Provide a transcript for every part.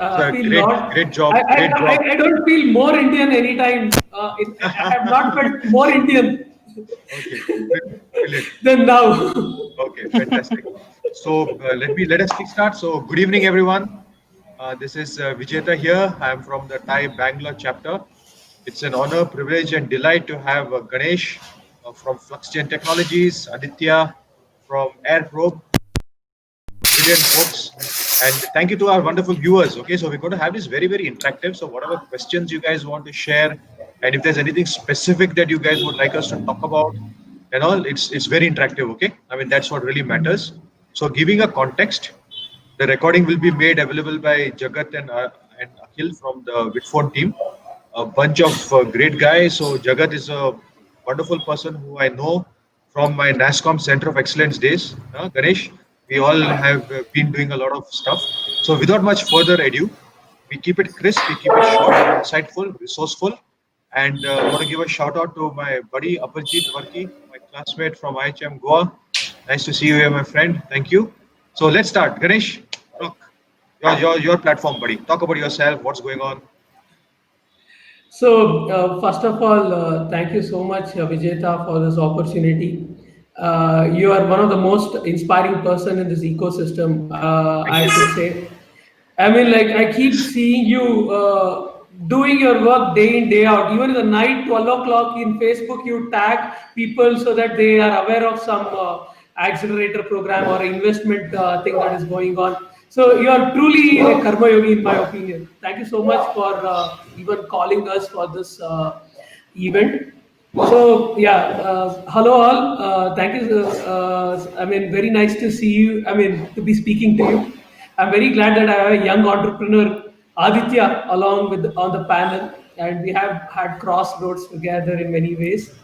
feel great, not. great job, great job. I don't feel more Indian anytime. I have not felt more Indian Okay, brilliant. than now. Okay, fantastic. So let us kickstart. So good evening, everyone. This is Vijeta here. I am from the Thai Bangalore chapter. It's an honor, privilege, and delight to have Ganesh from FluxGen Technologies, Aditya from AirProbe, brilliant folks. And thank you to our wonderful viewers. Okay, so we're going to have this very, very interactive. So whatever questions you guys want to share, and if there's anything specific that you guys would like us to talk about, and all, it's very interactive. Okay, I mean that's what really matters. So giving a context, the recording will be made available by Jagat and Akhil from the Bitphone team. A bunch of great guys. So Jagat is a wonderful person who I know from my NASCOM Center of Excellence days. Ganesh, we all have been doing a lot of stuff. So without much further ado, we keep it crisp, we keep it short, insightful, resourceful. And I want to give a shout out to my buddy Aparjit Varki, my classmate from IHM Goa. Nice to see you here, my friend. Thank you. So let's start. Ganesh, talk. Your platform, buddy. Talk about yourself. What's going on? So, first of all, thank you so much, Vijeta, for this opportunity. You are one of the most inspiring person in this ecosystem, Thank I you. should say. I mean, like I keep seeing you doing your work day in day out. Even in the night, 12 o'clock in Facebook, you tag people so that they are aware of some accelerator program or investment thing that is going on. So you are truly a karma yogi, in my opinion. Thank you so much for even calling us for this event. So yeah, hello all. Thank you. I mean, very nice to see you. I mean, to be speaking to you. I'm very glad that I have a young entrepreneur, Aditya, along with on the panel, and we have had crossroads together in many ways.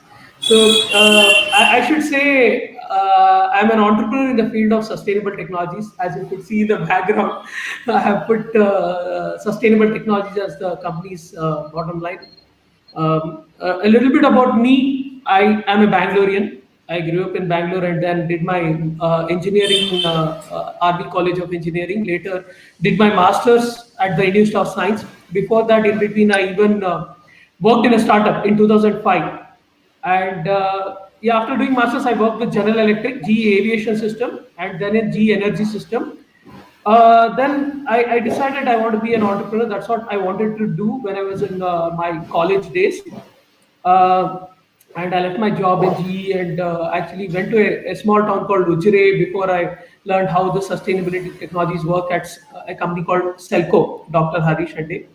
So I should say I'm an entrepreneur in the field of sustainable technologies. As you could see in the background, I have put sustainable technologies as the company's bottom line. A little bit about me. I am a Bangalorean. I grew up in Bangalore and then did my engineering, RB College of Engineering. Later, did my master's at the Institute of Science. Before that, in between, I even worked in a startup in 2005. And yeah, after doing masters, I worked with General Electric, GE Aviation System, and then in GE Energy System. Then I decided I want to be an entrepreneur. That's what I wanted to do when I was in my college days. Uh, and I left my job in GE and actually went to a small town called Ujire before I learned how the sustainability technologies work at a company called Selco, Dr. Harish Hande.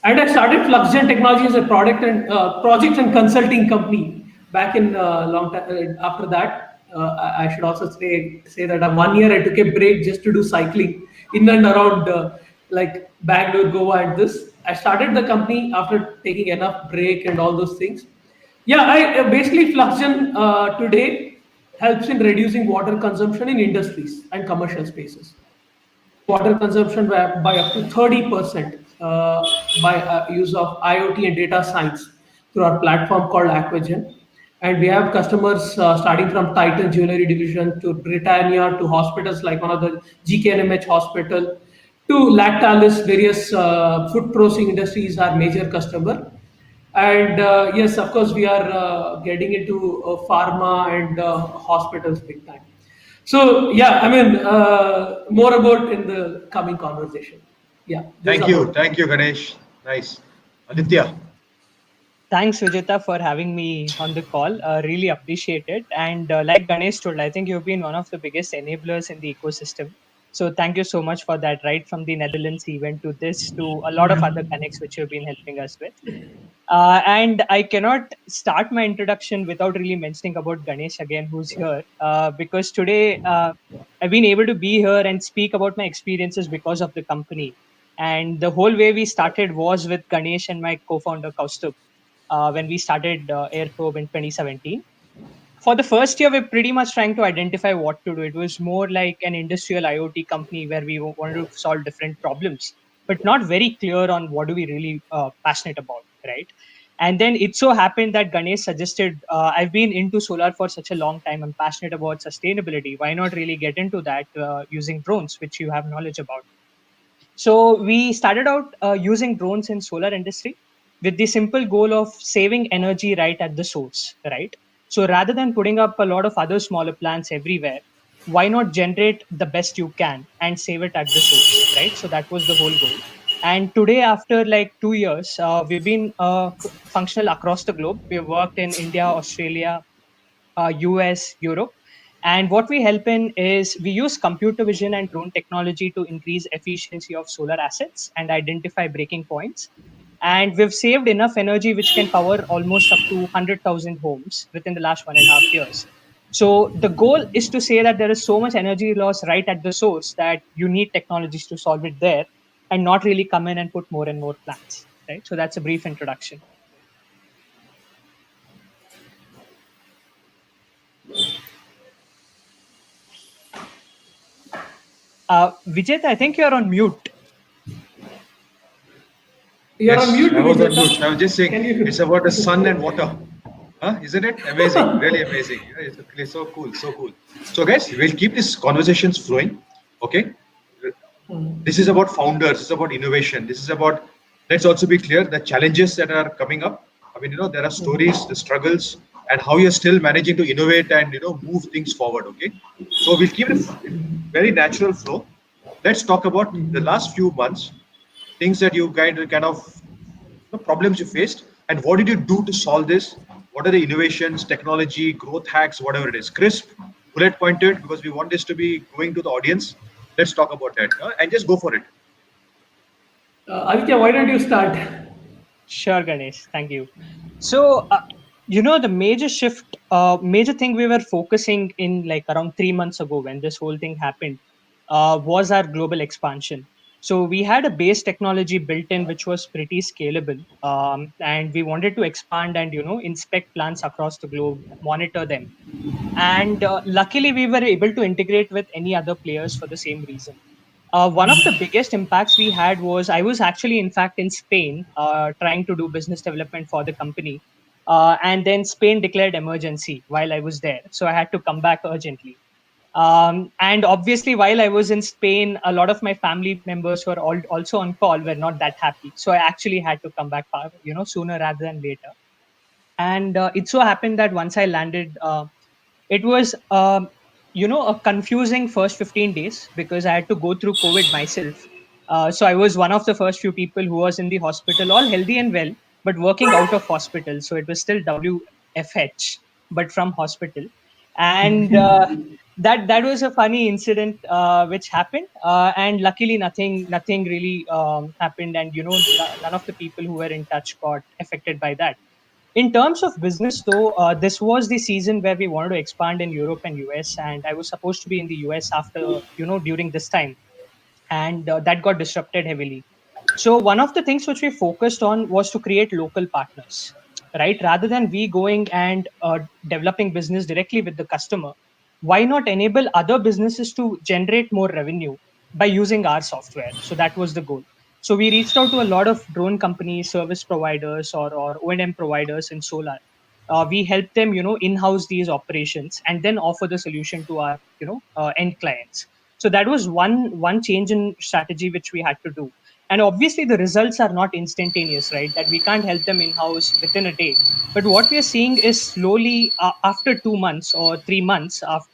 And I started FluxGen Technology as a product and project and consulting company back in long time. After that, I should also say that 1 year I took a break just to do cycling in and around like Bangalore, Goa, and this. I started the company after taking enough break and all those things. Yeah, I basically FluxGen today helps in reducing water consumption in industries and commercial spaces. Water consumption by up to 30% by use of IoT and data science through our platform called Aquagen. And we have customers starting from Titan Jewelry Division to Britannia to hospitals like one of the GKNMH hospital to Lactalis, various food processing industries are major customer. And yes, of course, we are getting into pharma and hospitals big time. So yeah, I mean, more about in the coming conversation. Yeah, this is about. Thank you, Ganesh. Nice. Aditya. Thanks, Vijeta, for having me on the call. Really appreciate it. And like Ganesh told, I think you've been one of the biggest enablers in the ecosystem. So thank you so much for that, right from the Netherlands event to this, to a lot of other connects which you've been helping us with. And I cannot start my introduction without really mentioning about Ganesh again, who's here, because today I've been able to be here and speak about my experiences because of the company. And the whole way we started was with Ganesh and my co-founder Kaustubh when we started AirProbe in 2017. For the first year, we're pretty much trying to identify what to do. It was more like an industrial IoT company where we wanted to solve different problems, but not very clear on what do we really passionate about, right? And then it so happened that Ganesh suggested, I've been into solar for such a long time. I'm passionate about sustainability. Why not really get into that using drones, which you have knowledge about? So we started out using drones in solar industry with the simple goal of saving energy right at the source, right? So rather than putting up a lot of other smaller plants everywhere, why not generate the best you can and save it at the source, right? So that was the whole goal. And today, after like 2 years, we've been functional across the globe. We've worked in India, Australia, US, Europe. And what we help in is we use computer vision and drone technology to increase efficiency of solar assets and identify breaking points. And we've saved enough energy which can power almost up to 100,000 homes within the last 1.5 years. So the goal is to say that there is so much energy loss right at the source that you need technologies to solve it there and not really come in and put more and more plants. Right. So that's a brief introduction. Vijay, I think you're on mute. You're Yes, on mute, I was on Vijeta. mute. I was just saying Can you- it's about the sun and water. Huh? Isn't it amazing? Really amazing. Yeah, it's so cool, so cool. So, guys, we'll keep these conversations flowing. Okay. This is about founders. It's about innovation. This is about. Let's also be clear the challenges that are coming up. I mean, there are stories, the struggles, and how you're still managing to innovate and move things forward. Okay. So we'll keep it very natural flow. Let's talk about the last few months, things that you kind of problems you faced, and what did you do to solve this? What are the innovations, technology, growth hacks, whatever it is? Crisp, bullet pointed, because we want this to be going to the audience. Let's talk about that and just go for it. Aditya, why don't you start? Sure, Ganesh. Thank you. So, the major shift, major thing we were focusing in like around 3 months ago when this whole thing happened was our global expansion. So, we had a base technology built in which was pretty scalable. And we wanted to expand and, inspect plants across the globe, monitor them. And luckily, we were able to integrate with any other players for the same reason. One of the biggest impacts we had was I was actually, in fact, in Spain trying to do business development for the company. And then Spain declared emergency while I was there. So I had to come back urgently. And obviously, while I was in Spain, a lot of my family members who are also on call were not that happy. So I actually had to come back, sooner rather than later. And it so happened that once I landed, it was a confusing first 15 days because I had to go through COVID myself. So I was one of the first few people who was in the hospital, all healthy and well, but working out of hospital. So it was still WFH, but from hospital. And that was a funny incident which happened. And luckily, nothing really happened. And none of the people who were in touch got affected by that. In terms of business, though, this was the season where we wanted to expand in Europe and US, and I was supposed to be in the US after, during this time, and that got disrupted heavily. So one of the things which we focused on was to create local partners, right? Rather than we going and developing business directly with the customer, why not enable other businesses to generate more revenue by using our software? So that was the goal. So we reached out to a lot of drone companies, service providers, or O&M providers in solar. We help them, in-house these operations and then offer the solution to our, end clients. So that was one change in strategy which we had to do. And obviously the results are not instantaneous, right? That we can't help them in-house within a day. But what we are seeing is slowly after 2 months or 3 months of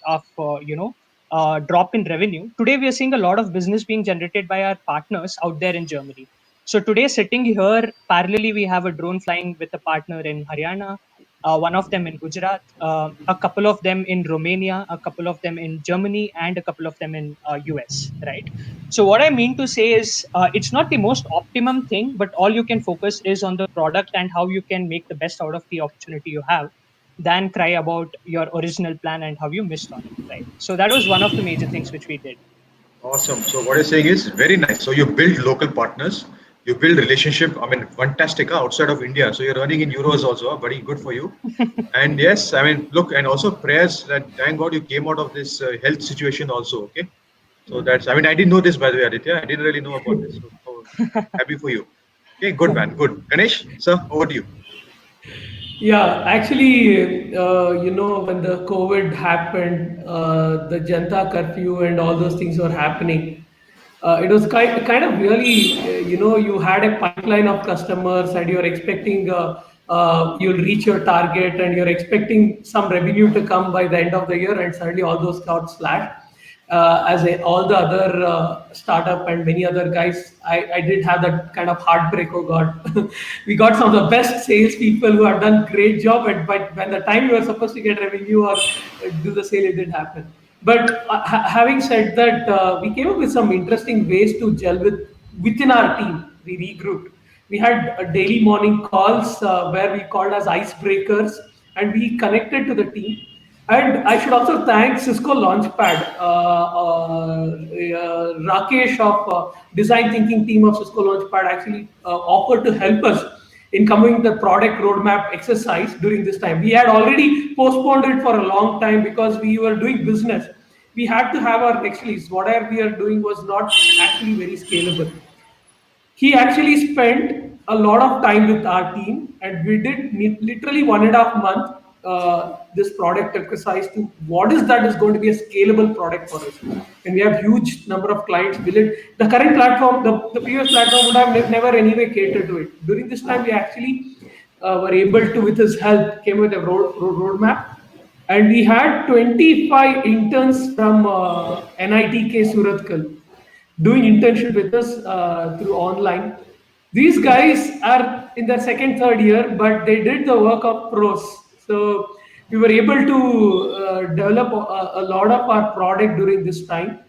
drop in revenue. Today we are seeing a lot of business being generated by our partners out there in Germany. So today, sitting here, parallelly, we have a drone flying with a partner in Haryana, one of them in Gujarat, a couple of them in Romania, a couple of them in Germany, and a couple of them in US, right? So what I mean to say is it's not the most optimum thing, but all you can focus is on the product and how you can make the best out of the opportunity you have than cry about your original plan and how you missed on it, right? So that was one of the major things which we did. Awesome. So what you're saying is very nice. So you build local partners, you build relationship. I mean, fantastic outside of India. So you're earning in euros also, buddy. Good for you. And yes, I mean, look, and also prayers that thank God you came out of this health situation also. Okay. So that's. I mean, I didn't know this by the way, Aditya. I didn't really know about this. So happy for you. Okay, good man, good. Ganesh, sir, over to you. Yeah, actually, when the COVID happened, the Janta curfew and all those things were happening. it was kind of really, you had a pipeline of customers and you're expecting you'll reach your target and you're expecting some revenue to come by the end of the year, and suddenly all those got slashed. All the other startup and many other guys, I did have that kind of heartbreak. Oh God, we got some of the best salespeople who have done great job, but when the time you were supposed to get revenue or do the sale, it didn't happen. But having said that, we came up with some interesting ways to gel within our team. We regrouped. We had daily morning calls where we called as icebreakers, and we connected to the team. And I should also thank Cisco Launchpad, Rakesh of design thinking team of Cisco Launchpad actually offered to help us in coming the product roadmap exercise during this time. We had already postponed it for a long time because we were doing business. We had to have our next release. Whatever we are doing was not actually very scalable. He actually spent a lot of time with our team, and we did literally 1.5 months this product exercise to what is that is going to be a scalable product for us. And we have huge number of clients. The current platform, the previous platform would have never anyway catered to it. During this time, we actually were able to, with his help, came with a roadmap. And we had 25 interns from NITK Surathkal doing internship with us through online. These guys are in their second, third year, but they did the work of pros. So we were able to develop a lot of our product during this time.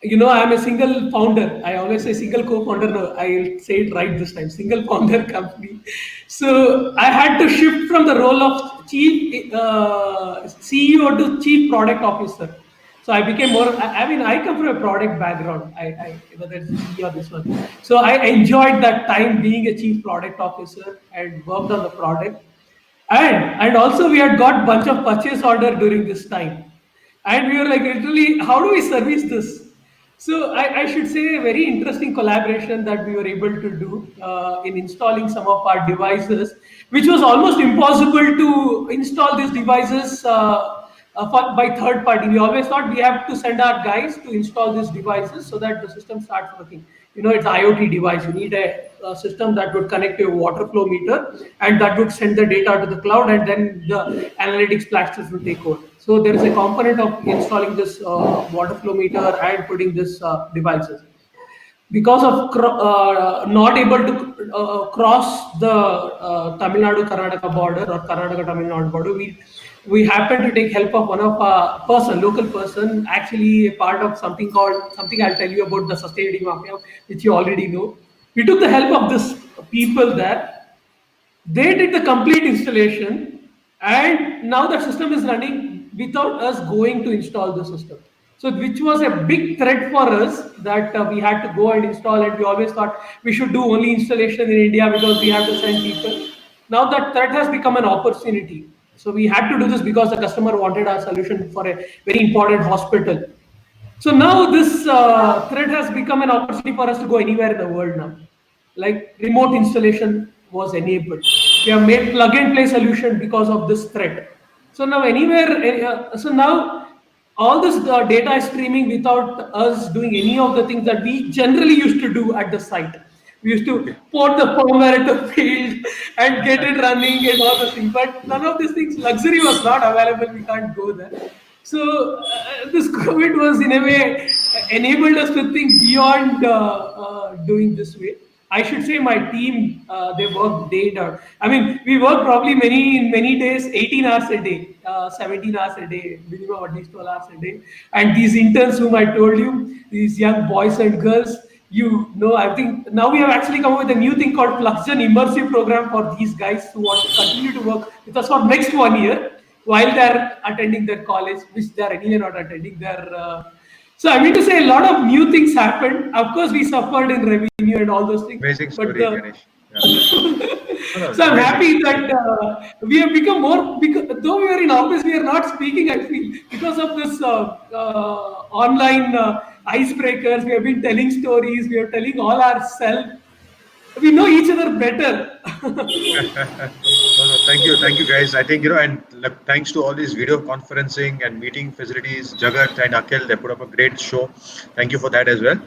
I'm a single founder. I always say single co-founder. No, I'll say it right this time. Single founder company. So I had to shift from the role of chief CEO to chief product officer. So I became more. I come from a product background. Whether it's CEO or this one. So I enjoyed that time being a chief product officer and worked on the product. And also we had got bunch of purchase order during this time. And we were like, literally, how do we service this? So I should say a very interesting collaboration that we were able to do in installing some of our devices, which was almost impossible to install these devices by third party. We always thought we have to send our guys to install these devices so that the system starts working. It's IoT device. You need a system that would connect to a water flow meter, and that would send the data to the cloud, and then the analytics platforms will take over. So there is a component of installing this water flow meter and putting this devices. Because of not able to cross the Tamil Nadu Karnataka border or Karnataka Tamil Nadu border, we happened to take help of one of a local person, actually a part of something I'll tell you about, the Sustainability Mafia, which you already know. We took the help of this people there. They did the complete installation, and now the system is running without us going to install the system. So which was a big threat for us, that we had to go and install, and we always thought we should do only installation in India because we have to send people. Now that threat has become an opportunity. So we had to do this because the customer wanted our solution for a very important hospital. So now this thread has become an opportunity for us to go anywhere in the world now. Like remote installation was enabled. We have made plug and play solution because of this thread. So now now all this data is streaming without us doing any of the things that we generally used to do at the site. We used to port the firmware at the field and get it running and all the things. But none of these things, luxury was not available. We can't go there. So this COVID was in a way enabled us to think beyond doing this way. I should say my team, they work day and out. I mean, we work probably many days, 18 hours a day, 17 hours a day, minimum at least 12 hours a day. And these interns whom I told you, these young boys and girls, I think now we have actually come up with a new thing called FluxGen immersive program for these guys who want to continue to work with us for next 1 year while they're attending their college, which they're anyway not attending their. So I mean to say a lot of new things happened. Of course, we suffered in revenue and all those things. Amazing story, Ganesh. Yeah. So I'm happy that we have become more, though we are in office, we are not speaking, I feel, because of this online icebreakers. We have been telling stories, we are telling all ourselves. We know each other better. Thank you guys. I think, and thanks to all these video conferencing and meeting facilities, Jagat and Akhil, they put up a great show. Thank you for that as well.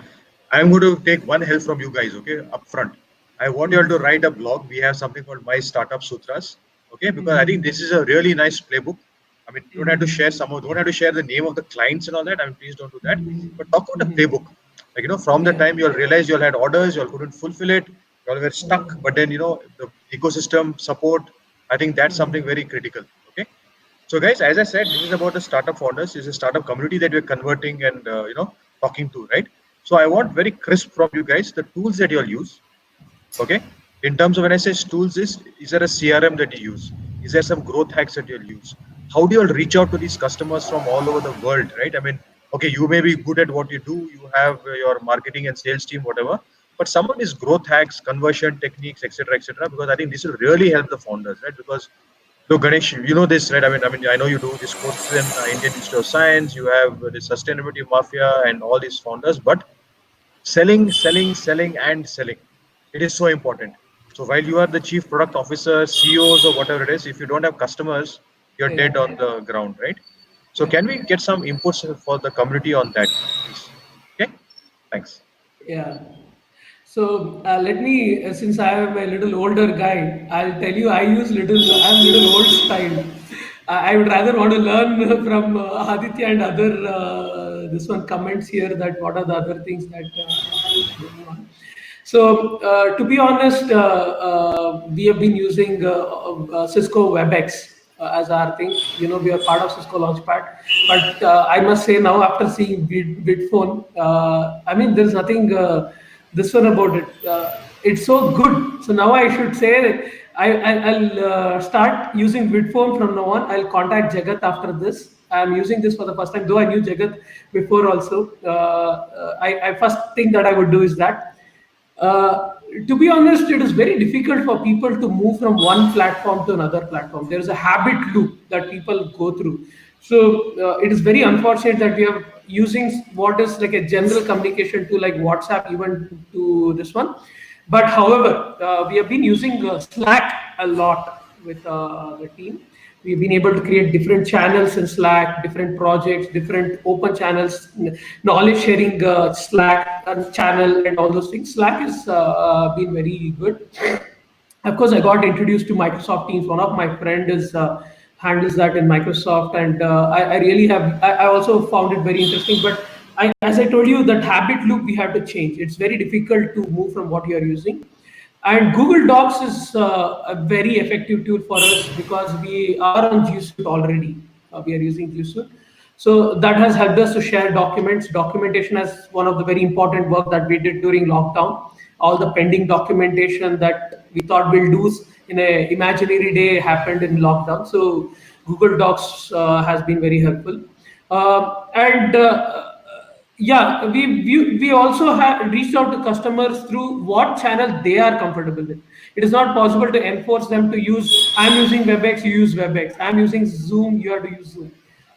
I'm going to take one help from you guys, okay, up front. I want you all to write a blog. We have something called My Startup Sutras, okay, because I think this is a really nice playbook. I mean, you don't have to share don't have to share the name of the clients and all that. I mean, please don't do that. But talk about the playbook. Like, from the time you'll realize you'll had orders, you couldn't fulfill it, you all were stuck. But then, the ecosystem support, I think that's something very critical, okay. So guys, as I said, this is about the startup founders. This is a startup community that we're converting and talking to, right? So I want very crisp from you guys the tools that you'll use. Okay. In terms of when I say tools, is there a CRM that you use? Is there some growth hacks that you'll use? How do you all reach out to these customers from all over the world, right? I mean, okay, you may be good at what you do. You have your marketing and sales team, whatever. But some of these growth hacks, conversion techniques, etc., etc., because I think this will really help the founders, right? Because look, Ganesh, you know this, right? I know you do this course in Indian Institute of Science. You have the sustainability mafia and all these founders, but selling, selling, selling, and selling. It is so important. So while you are the chief product officer, CEOs, or whatever it is, if you don't have customers, you're dead on the ground, right? So can we get some inputs for the community on that, please? Okay, thanks. Yeah. So let me, since I am a little older guy, I'll tell you I'm little old style. I would rather want to learn from Aditya and other this one comments here that what are the other things that are going on. So to be honest, we have been using Cisco WebEx as our thing. We are part of Cisco Launchpad. But I must say now, after seeing Bitphone, I mean, there's nothing this one about it. It's so good. So now I should say I'll start using Bitphone from now on. I'll contact Jagat after this. I'm using this for the first time, though I knew Jagat before also. I first thing that I would do is that. To be honest, it is very difficult for people to move from one platform to another platform. There is a habit loop that people go through. So it is very unfortunate that we are using what is like a general communication tool like WhatsApp even to this one. But however, we have been using Slack a lot with the team. We've been able to create different channels in Slack, different projects, different open channels, knowledge sharing Slack channel, and all those things. Slack has been very good. Of course, I got introduced to Microsoft Teams. One of my friend is handles that in Microsoft, and I really have. I also found it very interesting. But as I told you, that habit loop we have to change. It's very difficult to move from what you are using. And Google Docs is a very effective tool for us because we are on G Suite already. We are using G Suite. So that has helped us to share documents. Documentation is one of the very important work that we did during lockdown. All the pending documentation that we thought we'll do in an imaginary day happened in lockdown. So Google Docs has been very helpful. And yeah, we also have reached out to customers through what channel they are comfortable with. It is not possible to enforce them to use. I'm using WebEx, you use WebEx. I'm using Zoom, you have to use Zoom.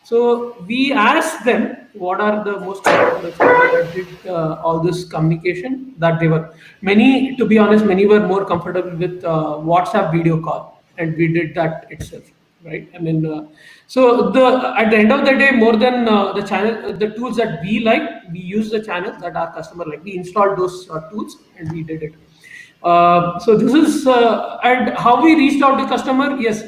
So we asked them what are the most comfortable channels that did all this communication that they were. Many, to be honest, many were more comfortable with WhatsApp video call, and we did that itself, right? I mean, so at the end of the day, more than the channel, the tools that we like, we use the channels that our customer like. We installed those tools and we did it. So this is and how we reached out to customer. Yes,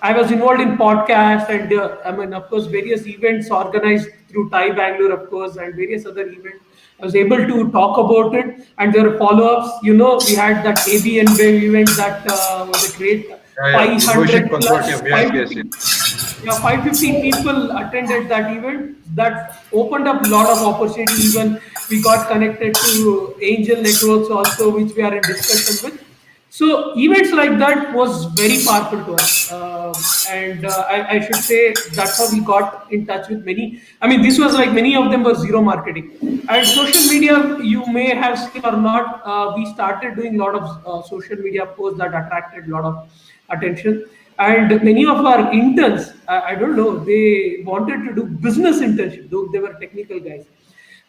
I was involved in podcast and I mean, of course, various events organized through TiE Bangalore, of course, and various other events. I was able to talk about it, and there are follow-ups. We had that AB and Wave event that was a great Yeah. 500 plus Consortium. Yes. 550, yeah, 550 people attended that event. That opened up a lot of opportunity. Even we got connected to angel networks also, which we are in discussion with. So events like that was very powerful to us, and I should say that's how we got in touch with many. I mean, this was like many of them were zero marketing, and social media. You may have seen or not. We started doing a lot of social media posts that attracted a lot of attention. And many of our interns, I don't know, they wanted to do business internship, though they were technical guys.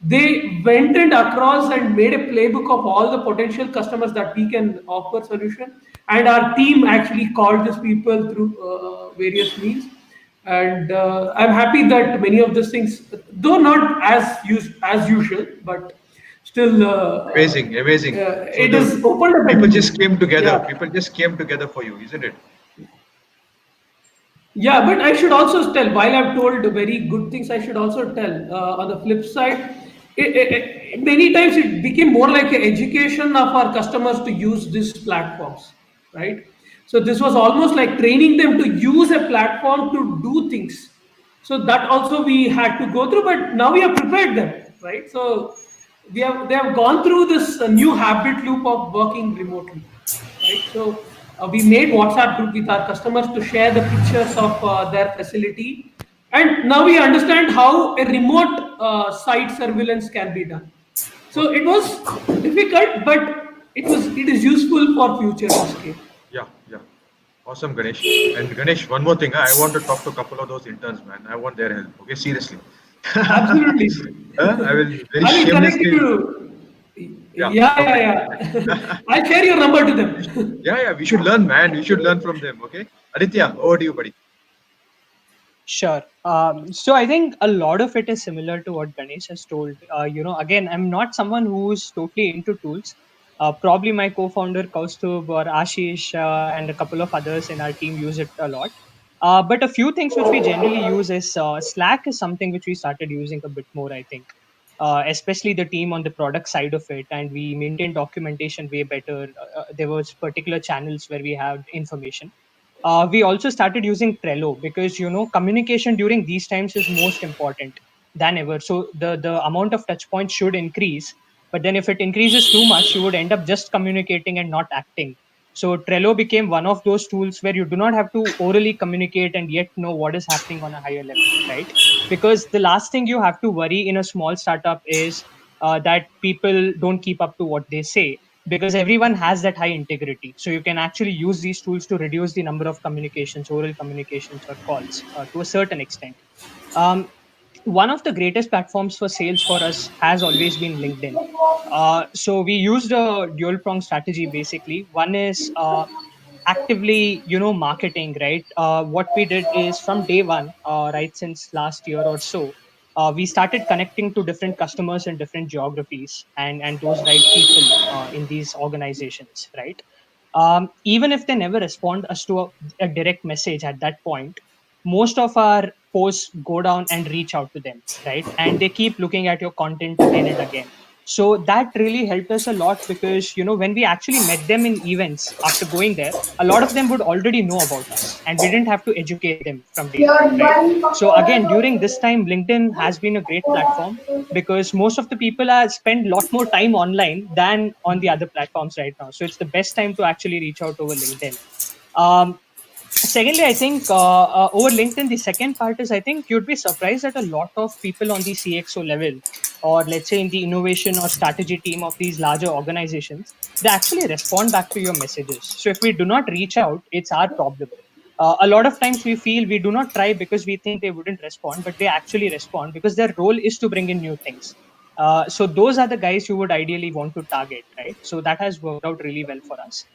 They went and across and made a playbook of all the potential customers that we can offer solution. And our team actually called these people through various means. And I'm happy that many of these things, though not as usual, but still Amazing, amazing. So it the is opened up. people just came together. Yeah. People just came together for you, isn't it? Yeah, but I should also tell, while I've told very good things, I should also tell on the flip side, many times it became more like an education of our customers to use these platforms, right? So this was almost like training them to use a platform to do things. So that also we had to go through, but now we have prepared them, right? So they have gone through this new habit loop of working remotely, right? So we made WhatsApp group with our customers to share the pictures of their facility, and now we understand how a remote site surveillance can be done. So Okay. it was difficult, but it is useful for future use case. Yeah, yeah. Awesome, Ganesh. And Ganesh, one more thing. I want to talk to a couple of those interns, man. I want their help. Okay, seriously. Absolutely. I will very I will connect shamelessly. you. Yeah, Yeah, yeah, perfect, yeah. perfect. I'll share your number to them. Yeah, yeah. We should learn, man. We should learn from them. Okay, Aditya, over to you, buddy. Sure. So I think a lot of it is similar to what Ganesh has told. Again, I'm not someone who's totally into tools. Probably my co-founder Kaustubh or Ashish and a couple of others in our team use it a lot. But a few things which we generally use is Slack is something which we started using a bit more, I think. Especially the team on the product side of it, and we maintain documentation way better. There was particular channels where we had information. We also started using Trello because communication during these times is most important than ever. So the amount of touch points should increase, but then if it increases too much, you would end up just communicating and not acting. So Trello became one of those tools where you do not have to orally communicate and yet know what is happening on a higher level, right? Because the last thing you have to worry in a small startup is that people don't keep up to what they say, because everyone has that high integrity. So you can actually use these tools to reduce the number of communications, oral communications or calls to a certain extent. Um, One of the greatest platforms for sales for us has always been LinkedIn. So we used a dual prong strategy basically. One is actively marketing, right? What we did is from day one, right, since last year or so, we started connecting to different customers in different geographies and those right people in these organizations, right? Even if they never respond us to a direct message at that point, most of our posts go down and reach out to them, right? And they keep looking at your content again and again. So that really helped us a lot because when we actually met them in events after going there, a lot of them would already know about us and we didn't have to educate them from day one, right? So again, during this time, LinkedIn has been a great platform because most of the people are spend a lot more time online than on the other platforms right now. So it's the best time to actually reach out over LinkedIn. um, Secondly, I think over LinkedIn, the second part is I think you'd be surprised that a lot of people on the CXO level, or let's say in the innovation or strategy team of these larger organizations, they actually respond back to your messages. So if we do not reach out, it's our problem. A lot of times we feel we do not try because we think they wouldn't respond, but they actually respond because their role is to bring in new things. So those are the guys you would ideally want to target, right? So that has worked out really well for us.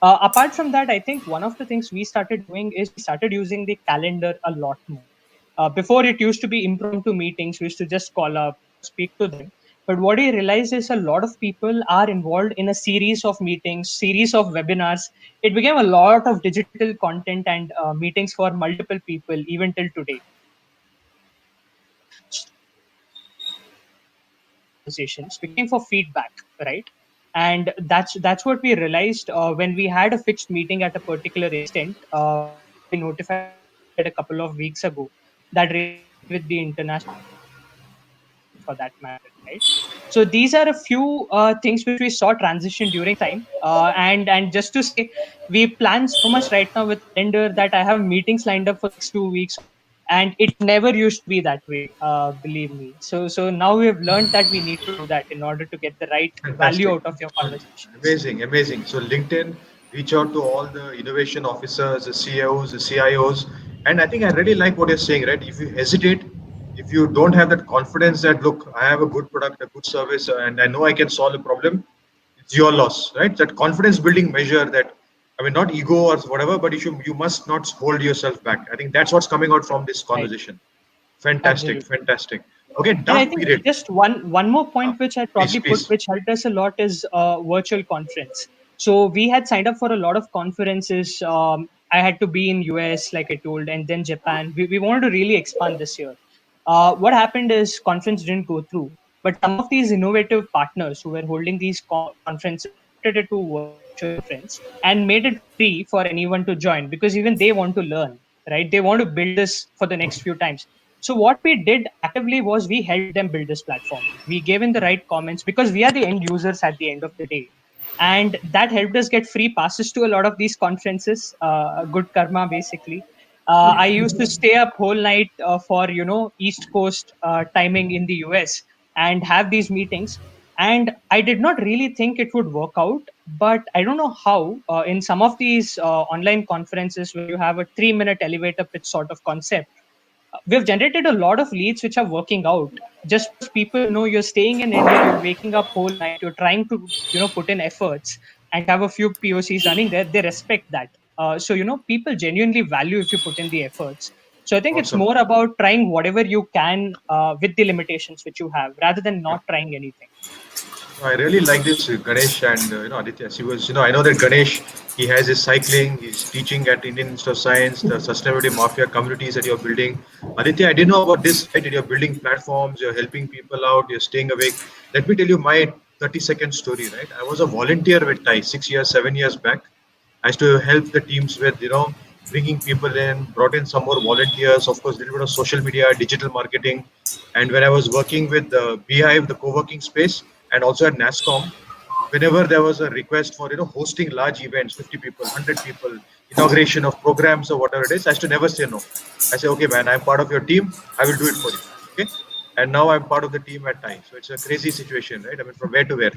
Apart from that, I think one of the things we started doing is we started using the calendar a lot more. Before it used to be impromptu meetings, we used to just call up, speak to them. But what I realized is a lot of people are involved in a series of meetings, series of webinars. It became a lot of digital content and meetings for multiple people, even till today. Conversations, we came for feedback, right? And that's what we realized when we had a fixed meeting at a particular extent. We notified a couple of weeks ago that really with the international for that matter, right? So these are a few things which we saw transition during time. And just to say, we plan so much right now with calendar that I have meetings lined up for next 2 weeks, and it never used to be that way. Believe me. So now we have learned that we need to do that in order to get the right value Fantastic. out of your conversations. Amazing, amazing. So LinkedIn, reach out to all the innovation officers, the CEOs, the CIOs. And I think I really like what you're saying, right? If you hesitate, if you don't have that confidence that, look, I have a good product, a good service, and I know I can solve a problem, it's your loss, right? That confidence building measure that, I mean, not ego or whatever, but you must not hold yourself back. I think that's what's coming out from this Right. conversation. Fantastic, Absolutely. fantastic. Okay, And I dark think period. just one more point which I Please, probably put, please. which helped us a lot, is virtual conference. So we had signed up for a lot of conferences. I had to be in US, like I told, and then Japan. We wanted to really expand this year. What happened is conference didn't go through, but some of these innovative partners who were holding these conferences converted it to virtual conference and made it free for anyone to join, because even they want to learn, right? They want to build this for the next few times. So what we did actively was we helped them build this platform. We gave in the right comments because we are the end users at the end of the day, and that helped us get free passes to a lot of these conferences. Good karma, basically. I used to stay up whole night for East Coast timing in the US and have these meetings. And I did not really think it would work out, but I don't know how. In some of these online conferences where you have a 3-minute elevator pitch sort of concept, we've generated a lot of leads which are working out, just because people know you're staying in India, you're waking up whole night, you're trying to put in efforts and have a few POCs running there. They respect that. So people genuinely value if you put in the efforts. So I think it's Awesome. more about trying whatever you can with the limitations which you have, rather than Yeah. not trying anything. I really like this Ganesh and Aditya. He was, I know that Ganesh, he has his cycling, he's teaching at Indian Institute of Science, the sustainability mafia communities that you're building. Aditya, I didn't know about this, right? That you're building platforms, you're helping people out, you're staying awake. Let me tell you my 30-second story, right? I was a volunteer with TIE 6 years, 7 years back. I used to help the teams with, bringing people in, brought in some more volunteers, of course, a little bit of social media, digital marketing. And when I was working with the Beehive, the co-working space, and also at NASCOM, whenever there was a request for hosting large events, 50 people, 100 people, inauguration of programs or whatever it is, I used to never say no. I say, okay, man, I'm part of your team. I will do it for you. Okay. And now I'm part of the team at TIE. So it's a crazy situation, right? I mean, from where to where.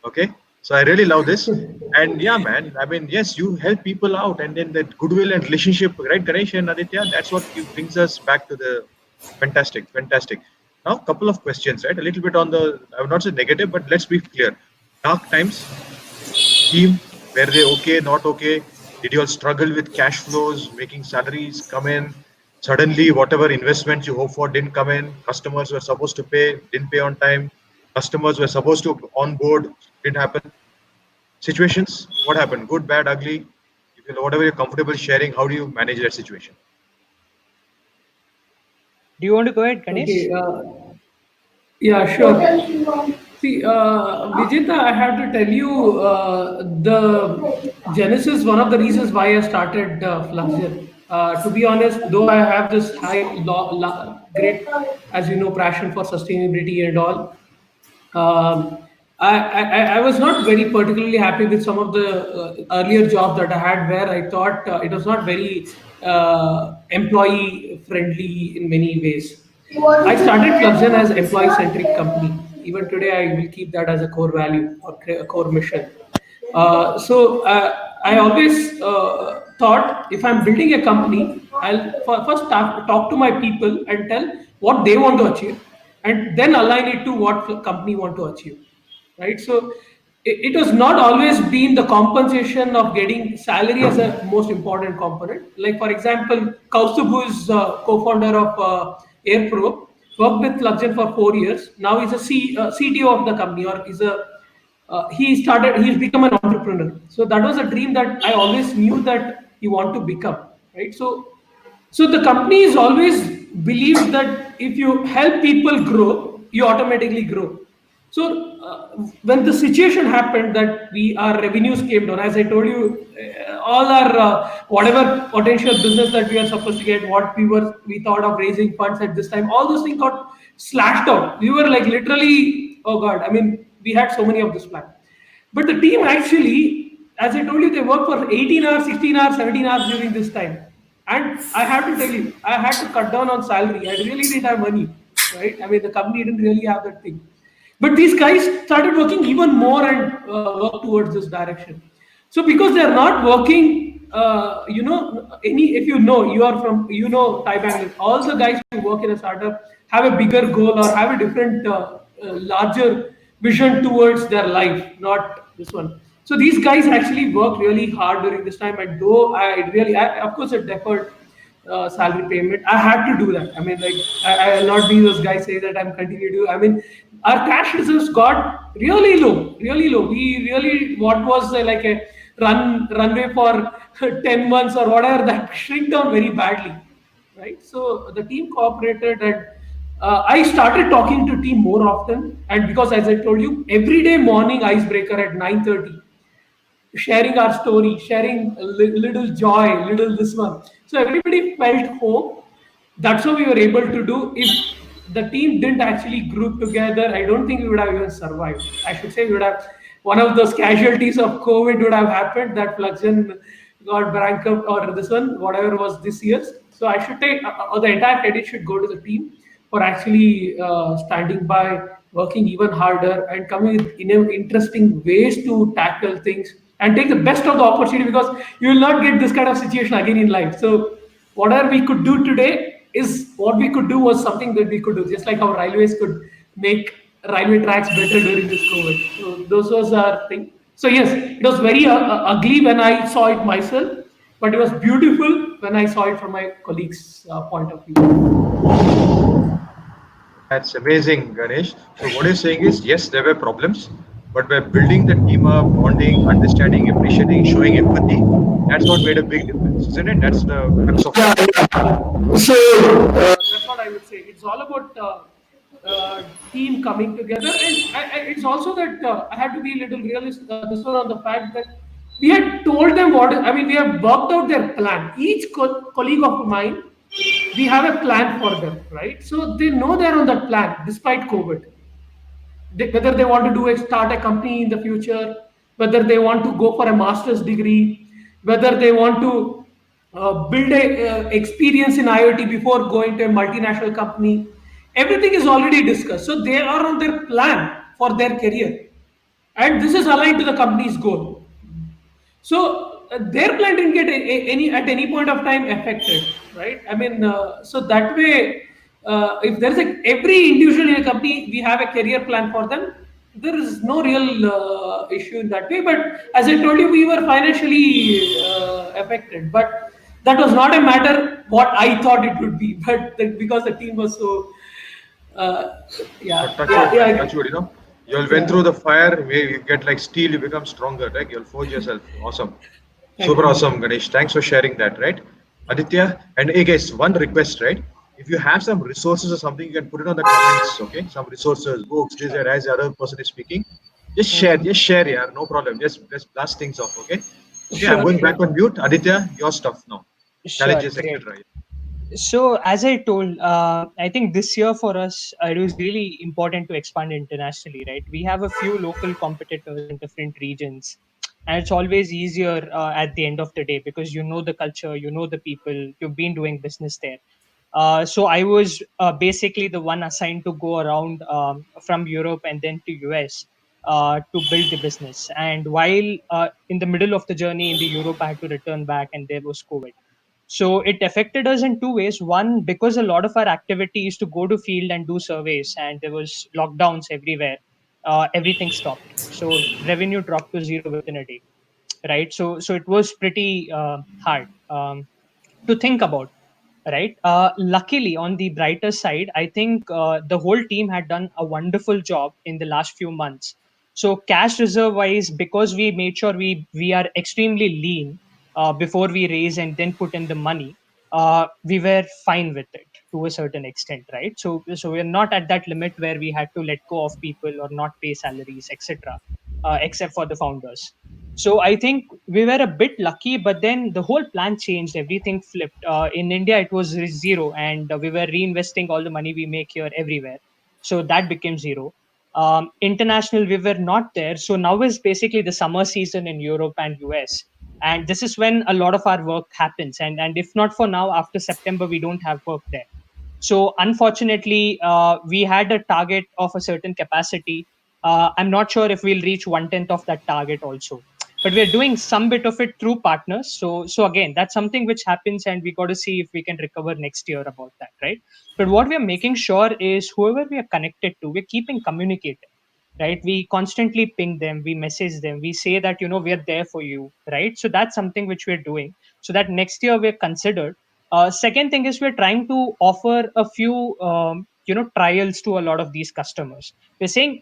Okay. So I really love this. And yeah, man, I mean, yes, you help people out, and then that goodwill and relationship, right, Ganesh and Aditya, that's what brings us back to the fantastic, fantastic. Now, couple of questions, right? A little bit on the, I would not say negative, but let's be clear. Dark times, team, were they okay, not okay? Did you all struggle with cash flows, making salaries come in? Suddenly, whatever investments you hope for didn't come in. Customers were supposed to pay, didn't pay on time. Customers were supposed to onboard, didn't happen. Situations, what happened? Good, bad, ugly? If you, whatever you're comfortable sharing, how do you manage that situation? Do you want to go ahead, Ganesh? Okay. Yeah, sure. See, Vijita, I have to tell you, the Genesis, one of the reasons why I started Fluxion. To be honest, though I have this great, as you know, passion for sustainability and all, um, I was not very particularly happy with some of the earlier jobs that I had, where I thought it was not very employee friendly in many ways. I started Clubzen as employee centric company. Even today, I will keep that as a core value or a core mission. I always thought, if I'm building a company, I'll first talk to my people and tell what they want to achieve, and then align it to what the company want to achieve, right? So it was not always been the compensation of getting salary as a most important component. Like, for example, Kaustubh, who is co-founder of AirPro, worked with Luxgen for 4 years. Now he's a CTO of the company, or is a he's become an entrepreneur. So that was a dream that I always knew that he want to become, right? So the company is always believed that if you help people grow, you automatically grow. So when the situation happened that our revenues came down, as I told you, all our whatever potential business that we are supposed to get, what we thought of raising funds at this time, all those things got slashed out. We were like literally, oh god, I mean, we had so many of this plan. But the team actually, as I told you, they work for 18 hours, 16 hours, 17 hours during this time. And I have to tell you, I had to cut down on salary. I really didn't have money, right? I mean, the company didn't really have that thing. But these guys started working even more and work towards this direction. So because they are not working, if you are from, Thai Bangalore, all the guys who work in a startup have a bigger goal or have a different, larger vision towards their life, not this one. So these guys actually worked really hard during this time, and though of course, it deferred. salary payment. I had to do that. I mean, like, I will not be those guys say that I'm continue to. I mean, our cash reserves got really low, really low. We really, what was like a runway for 10 months or whatever, that shrink down very badly, right? So the team cooperated, and I started talking to team more often. And because, as I told you, every day morning icebreaker at 9:30, sharing our story, sharing a little joy, little this one. So everybody felt home. That's what we were able to do. If the team didn't actually group together, I don't think we would have even survived. I should say we would have, one of those casualties of COVID would have happened, that Fluxion got bankrupt, or this one, whatever was this year's. So I should take the entire credit should go to the team for actually standing by, working even harder, and coming with interesting ways to tackle things and take the best of the opportunity, because you will not get this kind of situation again in life. So whatever we could do today is what we could do, was something that we could do, just like how railways could make railway tracks better during this COVID. So those was our thing. So yes, it was very ugly when I saw it myself, but it was beautiful when I saw it from my colleagues' point of view. That's amazing, Ganesh. So what you're saying is, yes, there were problems, but we're building the team up, bonding, understanding, appreciating, showing empathy. That's what made a big difference, isn't it? That's the crux of Yeah, it. yeah. So that's what I would say. It's all about team coming together, and it's also that I had to be a little realist. This one on the fact that we had told them what. I mean, we have worked out their plan. Each colleague of mine, we have a plan for them, right? So they know they're on that plan despite COVID. Whether they want to start a company in the future, whether they want to go for a master's degree, whether they want to build a experience in IoT before going to a multinational company, everything is already discussed. So they are on their plan for their career, and this is aligned to the company's goal. So their plan didn't get any at any point of time affected, right? I mean, so that way, if there is every individual in a company, we have a career plan for them. There is no real issue in that way. But as I told you, we were financially affected, but that was not a matter what I thought it would be. But because the team was so, uh, But yeah, touch yeah, wood, man, yeah, touch wood, you'll went yeah. through the fire, where you get like steel, you become stronger, right? You'll forge yourself. Awesome. Thank Super you. awesome, Ganesh. Thanks for sharing that, right? Aditya, and hey guys, one request, right? If you have some resources or something, you can put it on the comments, okay? Some resources, books, this, Sure. that, as the other person is speaking. Mhm. Just share, yeah, no problem. Just blast things off, okay? Okay, I'm Sure, going sure. back on mute. Aditya, your stuff now. Sure, Challenges, great. etc. So, as I told, I think this year for us, it was really important to expand internationally, right? We have a few local competitors in different regions, and it's always easier at the end of the day because you know the culture, you know the people, you've been doing business there. So I was basically the one assigned to go around from Europe and then to US to build the business. And while in the middle of the journey in the Europe, I had to return back, and there was COVID. So it affected us in two ways. One, because a lot of our activity is to go to field and do surveys, and there was lockdowns everywhere. Everything stopped. So revenue dropped to zero within a day, right? So it was pretty hard to think about, right? Luckily, on the brighter side, I think the whole team had done a wonderful job in the last few months. So cash reserve wise, because we made sure we are extremely lean before we raise and then put in the money, we were fine with it to a certain extent, right? So we're not at that limit where we had to let go of people or not pay salaries, etc., except for the founders. So I think we were a bit lucky, but then the whole plan changed. Everything flipped. In India, it was zero, and we were reinvesting all the money we make here everywhere. So that became zero. International, we were not there. So now is basically the summer season in Europe and US, and this is when a lot of our work happens. And if not for now, after September, we don't have work there. So unfortunately, we had a target of a certain capacity. I'm not sure if we'll reach one tenth of that target also, but we're doing some bit of it through partners. So again, that's something which happens, and we got to see if we can recover next year about that, right? But what we are making sure is whoever we are connected to, we're keeping communicating, right? We constantly ping them, we message them, we say that we're there for you, right? So that's something which we're doing so that next year we're considered. Second thing is we're trying to offer a few trials to a lot of these customers. We're saying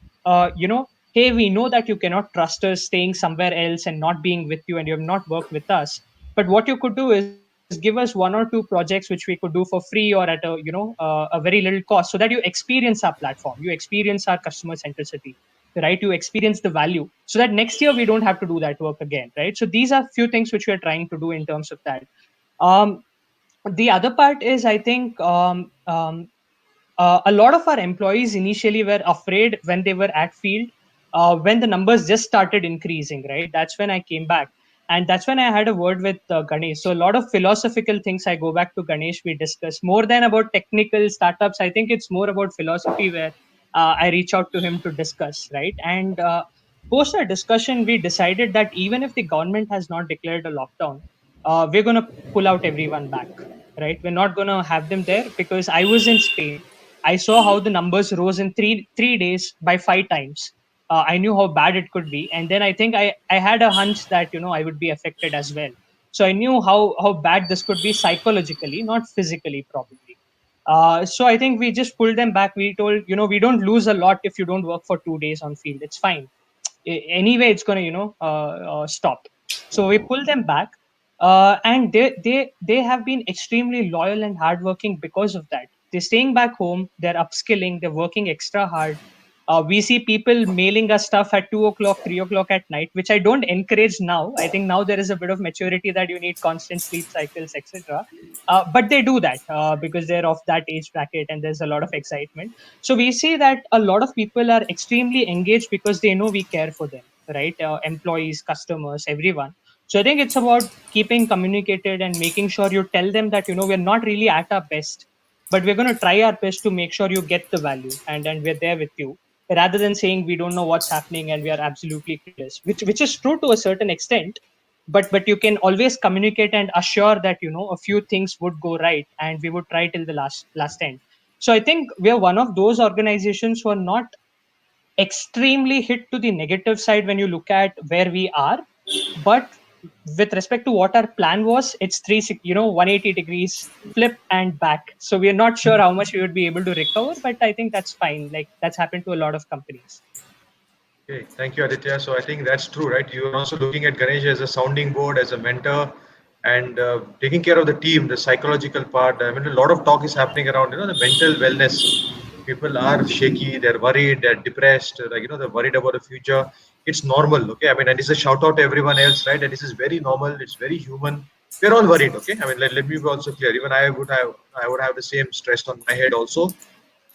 hey, we know that you cannot trust us staying somewhere else and not being with you, and you have not worked with us. But what you could do is give us one or two projects which we could do for free or at a very little cost, so that you experience our platform, you experience our customer centricity, right? You experience the value, so that next year we don't have to do that work again, right? So these are few things which we are trying to do in terms of that. um, the other part is, I think, a lot of our employees initially were afraid when they were at field, when the numbers just started increasing, right? That's when I came back, and that's when I had a word with Ganesh. So a lot of philosophical things, I go back to Ganesh, we discuss more than about technical startups. I think it's more about philosophy, where I reach out to him to discuss, right? And post our discussion, we decided that even if the government has not declared a lockdown, we're going to pull out everyone back, right? We're not going to have them there, because I was in Spain. I saw how the numbers rose in three days by 5 times. I knew how bad it could be, and then I think I had a hunch that I would be affected as well. So I knew how bad this could be psychologically, not physically, probably. So I think we just pulled them back. We told, we don't lose a lot if you don't work for 2 days on field. It's fine. Anyway, it's gonna stop. So we pull them back, and they have been extremely loyal and hardworking because of that. They're staying back home, they're upskilling, they're working extra hard. We see people mailing us stuff at 2 o'clock, 3 o'clock at night, which I don't encourage now. I think now there is a bit of maturity that you need constant sleep cycles, etc. But they do that because they're of that age bracket and there's a lot of excitement. So we see that a lot of people are extremely engaged because they know we care for them, right? Employees, customers, everyone. So I think it's about keeping communicated and making sure you tell them that we're not really at our best, but we're going to try our best to make sure you get the value, and we're there with you, rather than saying we don't know what's happening and we are absolutely clueless, which is true to a certain extent. But you can always communicate and assure that a few things would go right, and we would try till the last end. So I think we are one of those organizations who are not extremely hit to the negative side when you look at where we are. But with respect to what our plan was, it's 180 degrees flip and back. So we are not sure how much we would be able to recover, but I think that's fine. Like, that's happened to a lot of companies. Okay, thank you, Aditya. So I think that's true, right? You are also looking at Ganesh as a sounding board, as a mentor, and taking care of the team, the psychological part. I mean, a lot of talk is happening around, the mental wellness. People are shaky, they're worried, they're depressed, like, they're worried about the future. It's normal, okay? I mean, and it's a shout out to everyone else, right? And this is very normal, it's very human. We're all worried, okay? I mean, let me be also clear. Even I would have the same stress on my head also,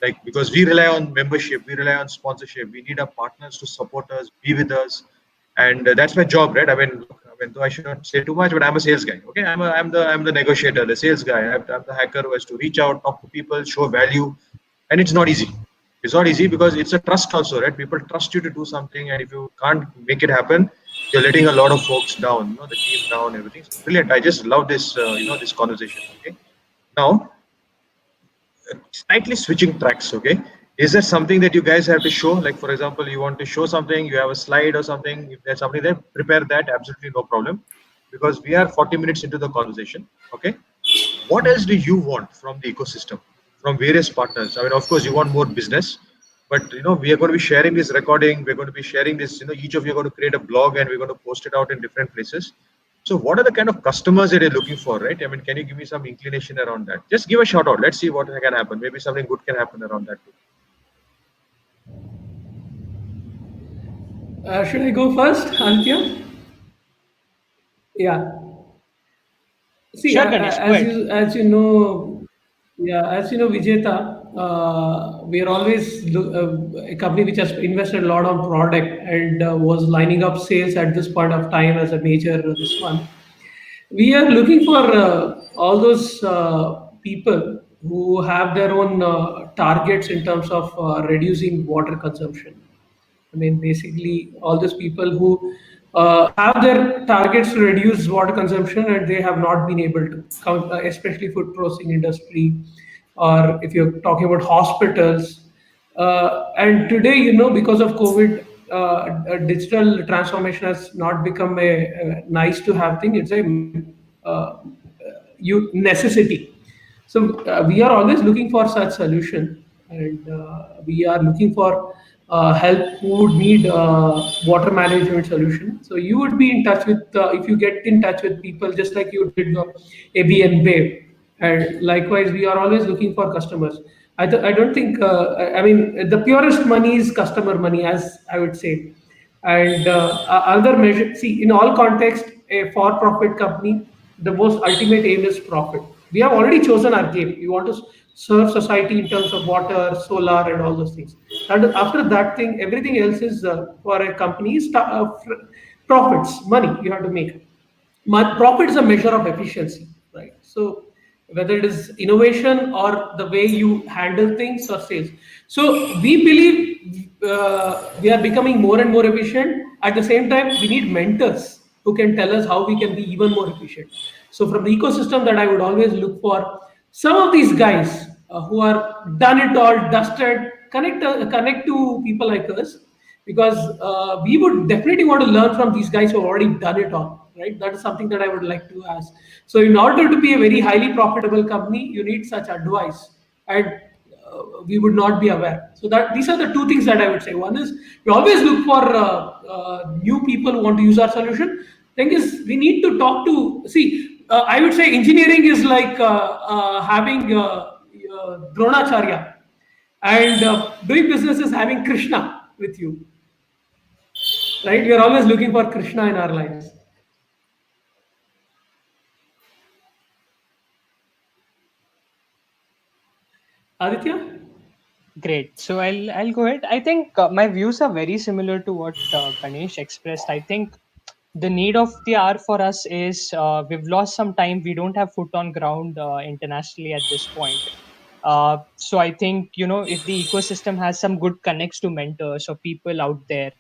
like, because we rely on membership, we rely on sponsorship, we need our partners to support us, be with us, and that's my job, right? I mean, though I should not say too much, but I'm a sales guy. Okay, I'm the negotiator, the sales guy. I'm the hacker who has to reach out, talk to people, show value, and it's not easy. It's not easy because it's a trust also, right? People trust you to do something, and if you can't make it happen, you're letting a lot of folks down, the team down, everything. So brilliant. I just love this, this conversation. Okay, now slightly switching tracks. Okay, is there something that you guys have to show? Like, for example, you want to show something, you have a slide or something. If there's something there, prepare that. Absolutely no problem, because we are 40 minutes into the conversation. Okay, what else do you want from the ecosystem, from various partners? I mean, of course, you want more business, but we are going to be sharing this recording. We're going to be sharing this. Each of you are going to create a blog, and we're going to post it out in different places. So what are the kind of customers that you're looking for, right? I mean, can you give me some inclination around that? Just give a shout out. Let's see what can happen. Maybe something good can happen around that too. Should I go first, Antya? Yeah. See, Sure, Ganesh, go ahead. as you know, yeah, as you know, Vijeta, we are always a company which has invested a lot on product and was lining up sales at this point of time as a major this one. We are looking for all those people who have their own targets in terms of reducing water consumption. I mean, basically, all those people who have their targets to reduce water consumption and they have not been able to, especially food processing industry, or if you're talking about hospitals. And today, because of COVID, digital transformation has not become a nice to have thing. It's a necessity. So we are always looking for such solution, and we are looking for help who would need water management solution. So you would be in touch with if you get in touch with people just like you did AB and Babe, and likewise we are always looking for customers. I don't think I mean the purest money is customer money, as I would say. And other measure, see, in all context, a for-profit company, the most ultimate aim is profit. We have already chosen our game. We want to serve society in terms of water, solar, and all those things. And after that thing, everything else is for a company is profits, money you have to make. Profit is a measure of efficiency, right? So whether it is innovation or the way you handle things or sales. So we believe we are becoming more and more efficient. At the same time, we need mentors who can tell us how we can be even more efficient. So from the ecosystem that I would always look for, some of these guys who are done it all, dusted, connect to people like us, because we would definitely want to learn from these guys who have already done it all, right? That is something that I would like to ask. So in order to be a very highly profitable company, you need such advice, and we would not be aware. So that these are the two things that I would say. One is we always look for new people who want to use our solution. Thing is, we need to talk to, see, I would say engineering is like having Dronacharya, and doing business is having Krishna with you, right? We are always looking for Krishna in our lives. Aditya? Great. So I'll go ahead. I think my views are very similar to what Ganesh expressed. I think the need of the hour for us is we've lost some time. We don't have foot on ground internationally at this point. So I think, if the ecosystem has some good connects to mentors or people out there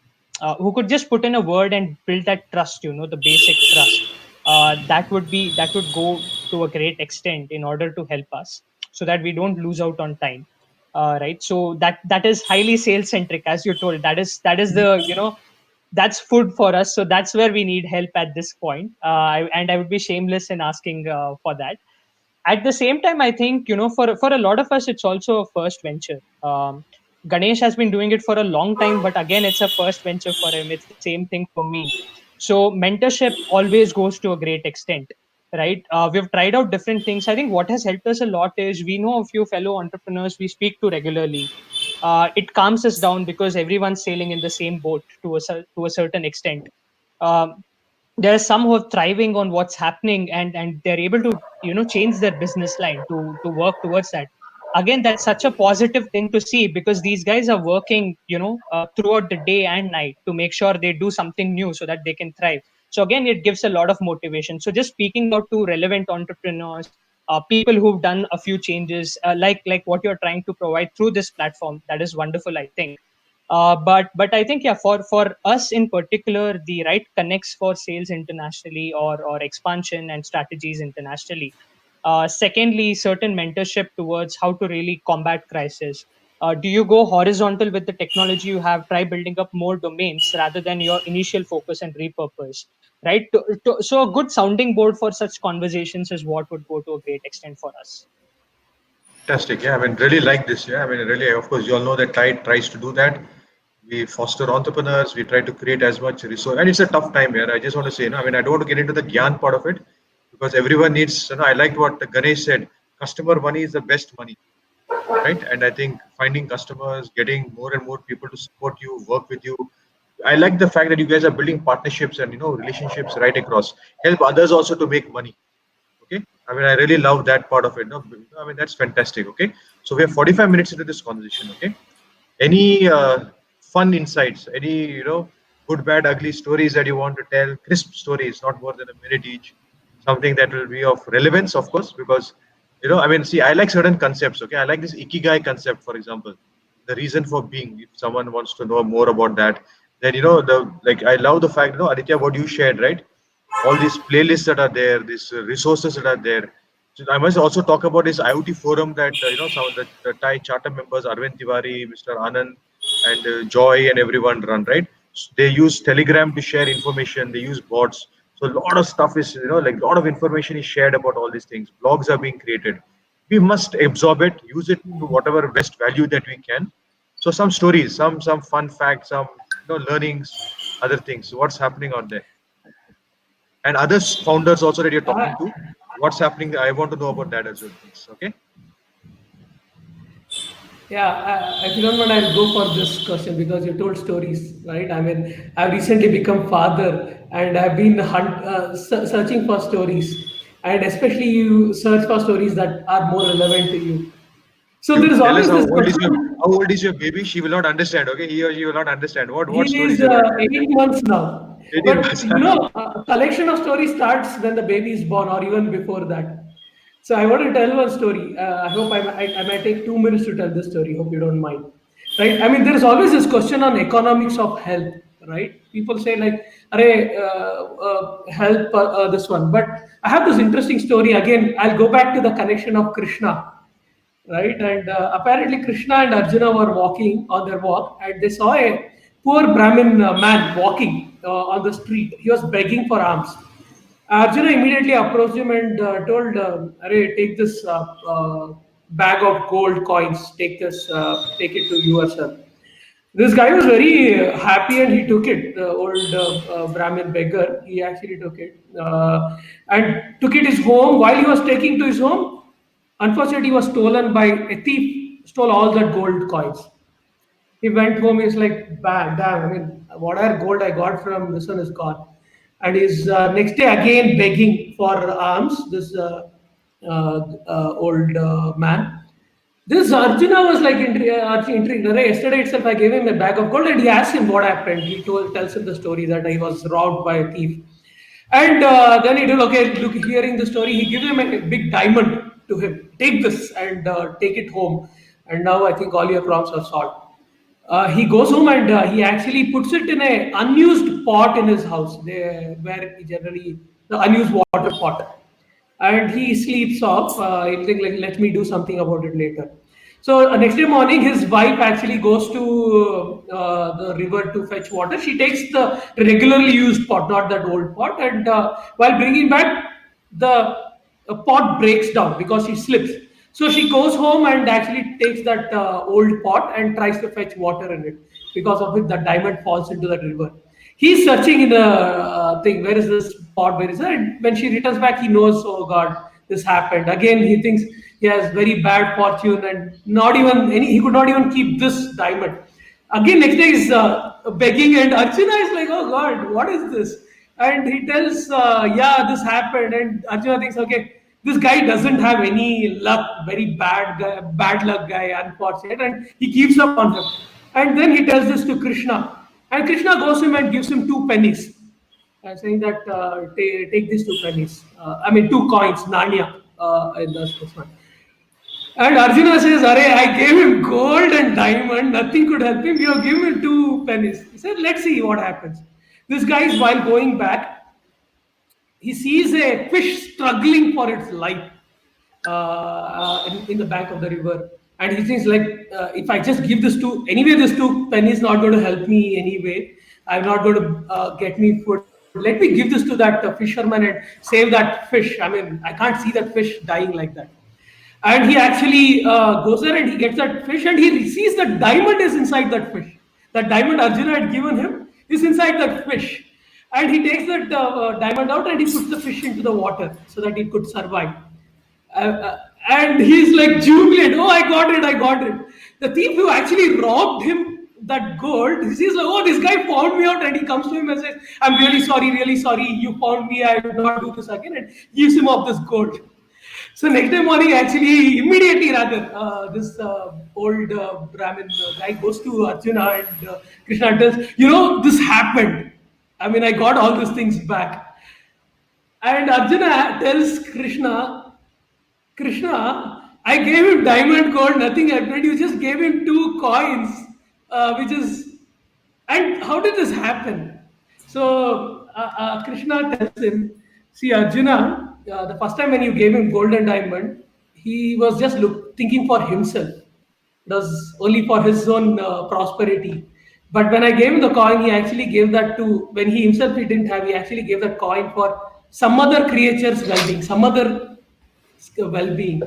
who could just put in a word and build that trust, the basic trust, that would go to a great extent in order to help us so that we don't lose out on time. Right. So that is highly sales centric, as you told. That is the that's food for us. So that's where we need help at this point. And I would be shameless in asking for that. At the same time, I think, for a lot of us, it's also a first venture. Ganesh has been doing it for a long time, but again, it's a first venture for him. It's the same thing for me. So mentorship always goes to a great extent, right? We've tried out different things. I think what has helped us a lot is we know a few fellow entrepreneurs we speak to regularly. It calms us down because everyone's sailing in the same boat to a certain extent. Um, there are some who are thriving on what's happening, and they're able to change their business line to work towards that. Again, that's such a positive thing to see, because these guys are working throughout the day and night to make sure they do something new so that they can thrive. So again, it gives a lot of motivation. So just speaking out to relevant entrepreneurs, people who've done a few changes, like what you're trying to provide through this platform, that is wonderful, I think. But I think, yeah, for us in particular, the right connects for sales internationally, or expansion and strategies internationally. Secondly, certain mentorship towards how to really combat crisis. Do you go horizontal with the technology you have? Try building up more domains rather than your initial focus and repurpose. Right. So a good sounding board for such conversations is what would go to a great extent for us. Fantastic. Yeah, I mean, really like this. Yeah, I mean, really, of course, you all know that Tide tries to do that. We foster entrepreneurs. We try to create as much resource, and it's a tough time here. I just want to say, I mean, I don't want to get into the Gyan part of it because everyone needs. I liked what Ganesh said. Customer money is the best money, right? And I think finding customers, getting more and more people to support you, work with you. I like the fact that you guys are building partnerships and relationships right across. Help others also to make money. Okay, I mean, I really love that part of it. No, I mean, that's fantastic. Okay, so we have 45 minutes into this conversation. Okay, any fun insights, any good, bad, ugly stories that you want to tell? Crisp stories, not more than a minute each. Something that will be of relevance, of course, because I mean, see, I like certain concepts. Okay, I like this ikigai concept, for example, the reason for being. If someone wants to know more about that, then the like I love the fact, Aditya, what you shared, right? All these playlists that are there, these resources that are there. So I must also talk about this IoT forum that some of the Thai charter members, Arvind Tiwari, Mr. Anand, and Joy and everyone run, right? So they use Telegram to share information. They use bots. So a lot of stuff is, like a lot of information is shared about all these things. Blogs are being created. We must absorb it, use it to whatever best value that we can. So some stories, some fun facts, some learnings, other things. So what's happening out there? And others founders also that you're talking to. What's happening? I want to know about that as well, please. Okay. Yeah, if you don't mind, I'll go for this question because you told stories, right? I mean, I've recently become father and I've been searching for stories, and especially you search for stories that are more relevant to you. So there You is tell us always this question. how old is your baby? She will not understand. Okay, he or she will not understand. What He stories is you're going to 8 months now. 18 But months. a collection of stories starts when the baby is born or even before that. So I want to tell one story. I hope I might take 2 minutes to tell this story. Hope you don't mind. Right? I mean, there is always this question on economics of health. Right? People say like, "Arey, help this one." But I have this interesting story. Again, I'll go back to the connection of Krishna, right? And apparently, Krishna and Arjuna were walking on their walk, and they saw a poor Brahmin man walking on the street. He was begging for alms. Arjuna immediately approached him and told, "Arey, take this bag of gold coins. Take this. Take it to yourself." This guy was very happy and he took it. The old Brahmin beggar, he actually took it and took it his home. While he was taking to his home, unfortunately, he was stolen by a thief. Stole all the gold coins. He went home. He's like, bad, damn. I mean, whatever gold I got from this one is gone. And he's next day again begging for alms. This old man. This Arjuna was like intrigued. Yesterday itself, I gave him a bag of gold, and he asked him what happened. He tells him the story that he was robbed by a thief, and then he did okay. Look, hearing the story, he gives him a big diamond to him. Take this and take it home. And now I think all your problems are solved. He goes home and he actually puts it in a unused pot in his house, where he generally the unused water pot, and he sleeps off. He'll think like, let me do something about it later. So next day morning, his wife actually goes to the river to fetch water. She takes the regularly used pot, not that old pot, and while bringing back, the pot breaks down because she slips. So she goes home and actually takes that old pot and tries to fetch water in it. Because of it, the diamond falls into that river. He's searching in the thing, where is this pot? Where is it? And when she returns back, he knows, oh God, this happened. Again, he thinks he has very bad fortune and not even any, he could not even keep this diamond. Again, next day is begging, and Arjuna is like, oh God, what is this? And he tells, yeah, this happened. And Arjuna thinks, okay, this guy doesn't have any luck, very bad guy, bad luck guy, unfortunate, and he gives up on him. And then he tells this to Krishna, and Krishna goes to him and gives him 2 pennies, saying that take these 2 pennies. I mean, 2 coins, Nanya, in this one. And Arjuna says, Arey, I gave him gold and diamond, nothing could help him. You have given him 2 pennies. He said, let's see what happens. This guy is, while going back, he sees a fish struggling for its life in the bank of the river. And he thinks, like, if I just give this to, anyway, this 2 pennies not going to help me anyway. I'm not going to get me food. Let me give this to that fisherman and save that fish. I mean, I can't see that fish dying like that. And he actually goes there and he gets that fish and he sees that diamond is inside that fish. That diamond Arjuna had given him is inside that fish. And he takes that diamond out and he puts the fish into the water so that it could survive. And he's like jubilant. Oh, I got it, I got it. The thief who actually robbed him that gold, he sees like, oh, this guy found me out, and he comes to him and says, I'm really sorry, you found me, I will not do this again, and gives him of this gold. So next day morning, actually, immediately rather, this old Brahmin guy goes to Arjuna and Krishna tells, this happened. I mean, I got all these things back. And Arjuna tells Krishna, I gave him diamond gold, nothing happened. You just gave him 2 coins, which is, and how did this happen? So Krishna tells him, see, Arjuna, the first time when you gave him gold and diamond, he was just thinking for himself. It was only for his own prosperity. But when I gave him the coin, he actually gave that to, when he himself he didn't have, he actually gave that coin for some other creature's well-being, some other well-being.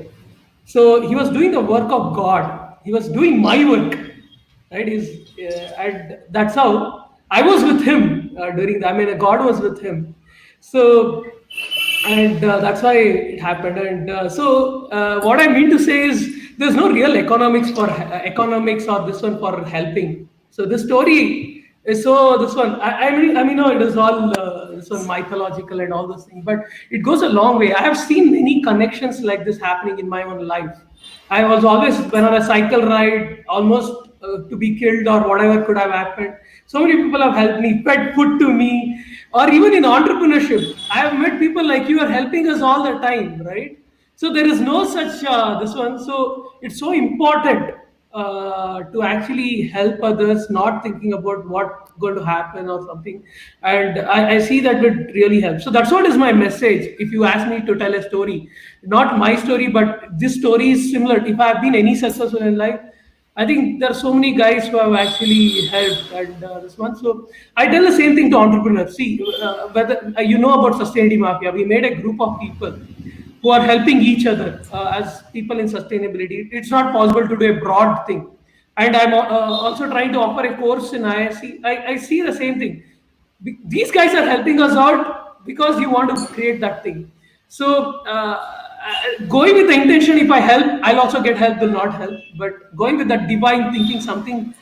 So he was doing the work of God. He was doing my work, right? And that's how I was with him during that. I mean, God was with him. So, and that's why it happened. And what I mean to say is, there's no real economics or this one for helping. So this story is so this one. I mean, no, it is all this one mythological and all those things, but it goes a long way. I have seen many connections like this happening in my own life. I was always went on a cycle ride, almost to be killed or whatever could have happened. So many people have helped me, fed food to me, or even in entrepreneurship. I have met people like you are helping us all the time, right? So there is no such this one. So it's so important to actually help others, not thinking about what's going to happen or something. And I see that it really helps. So that's what is my message. If you ask me to tell a story, not my story, but this story is similar. If I have been any successful in life, I think there are so many guys who have actually helped and this one. So I tell the same thing to entrepreneurs. See, whether you know about Sustainability Mafia, we made a group of people who are helping each other as people in sustainability. It's not possible to do a broad thing. And I'm also trying to offer a course in ISC. I see the same thing. These guys are helping us out because you want to create that thing. So going with the intention, if I help, I'll also get help, will not help. But going with that divine thinking, something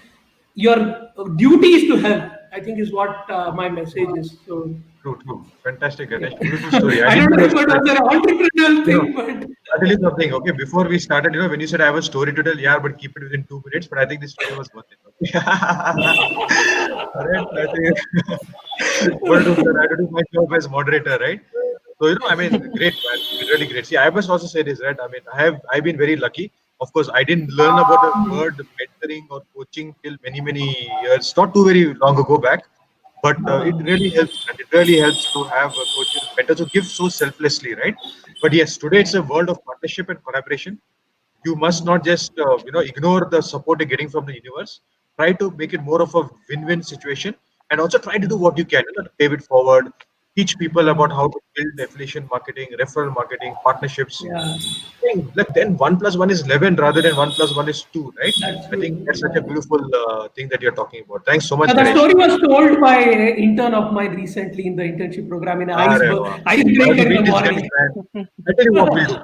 your duty is to help, I think is what my message is. So True, true. Fantastic, Ganesh. Beautiful story. I I didn't don't know know if it was an entrepreneurial no, thing, but I'll tell you something. Okay, before we started, when you said I have a story to tell, yeah, but keep it within 2 minutes. But I think this story was worth it. Okay. Alright, I think I had to do my job as moderator, right? So I mean, great, man, really great. See, I must also say this, right? I mean, I've been very lucky. Of course, I didn't learn about the word mentoring or coaching till many years, not too very long ago back. But it really helps, and it really helps to have a coach and mentors who give so selflessly, right? But yes, today it's a world of partnership and collaboration. You must not just ignore the support you're getting from the universe. Try to make it more of a win-win situation, and also try to do what you can, to pave it forward. Teach people about how to build affiliation marketing, referral marketing, partnerships. yeah, Like then 1 plus 1 is 11 rather than 1 plus 1 is 2, right? that's I think true. that's such a Yeah. beautiful thing that you're talking about. Thanks so much, The Ganesh. story was told by an intern of mine recently in the internship program in Arre wow. I have icebreaker to in the meet these guys, morning. man. I tell you what we'll do.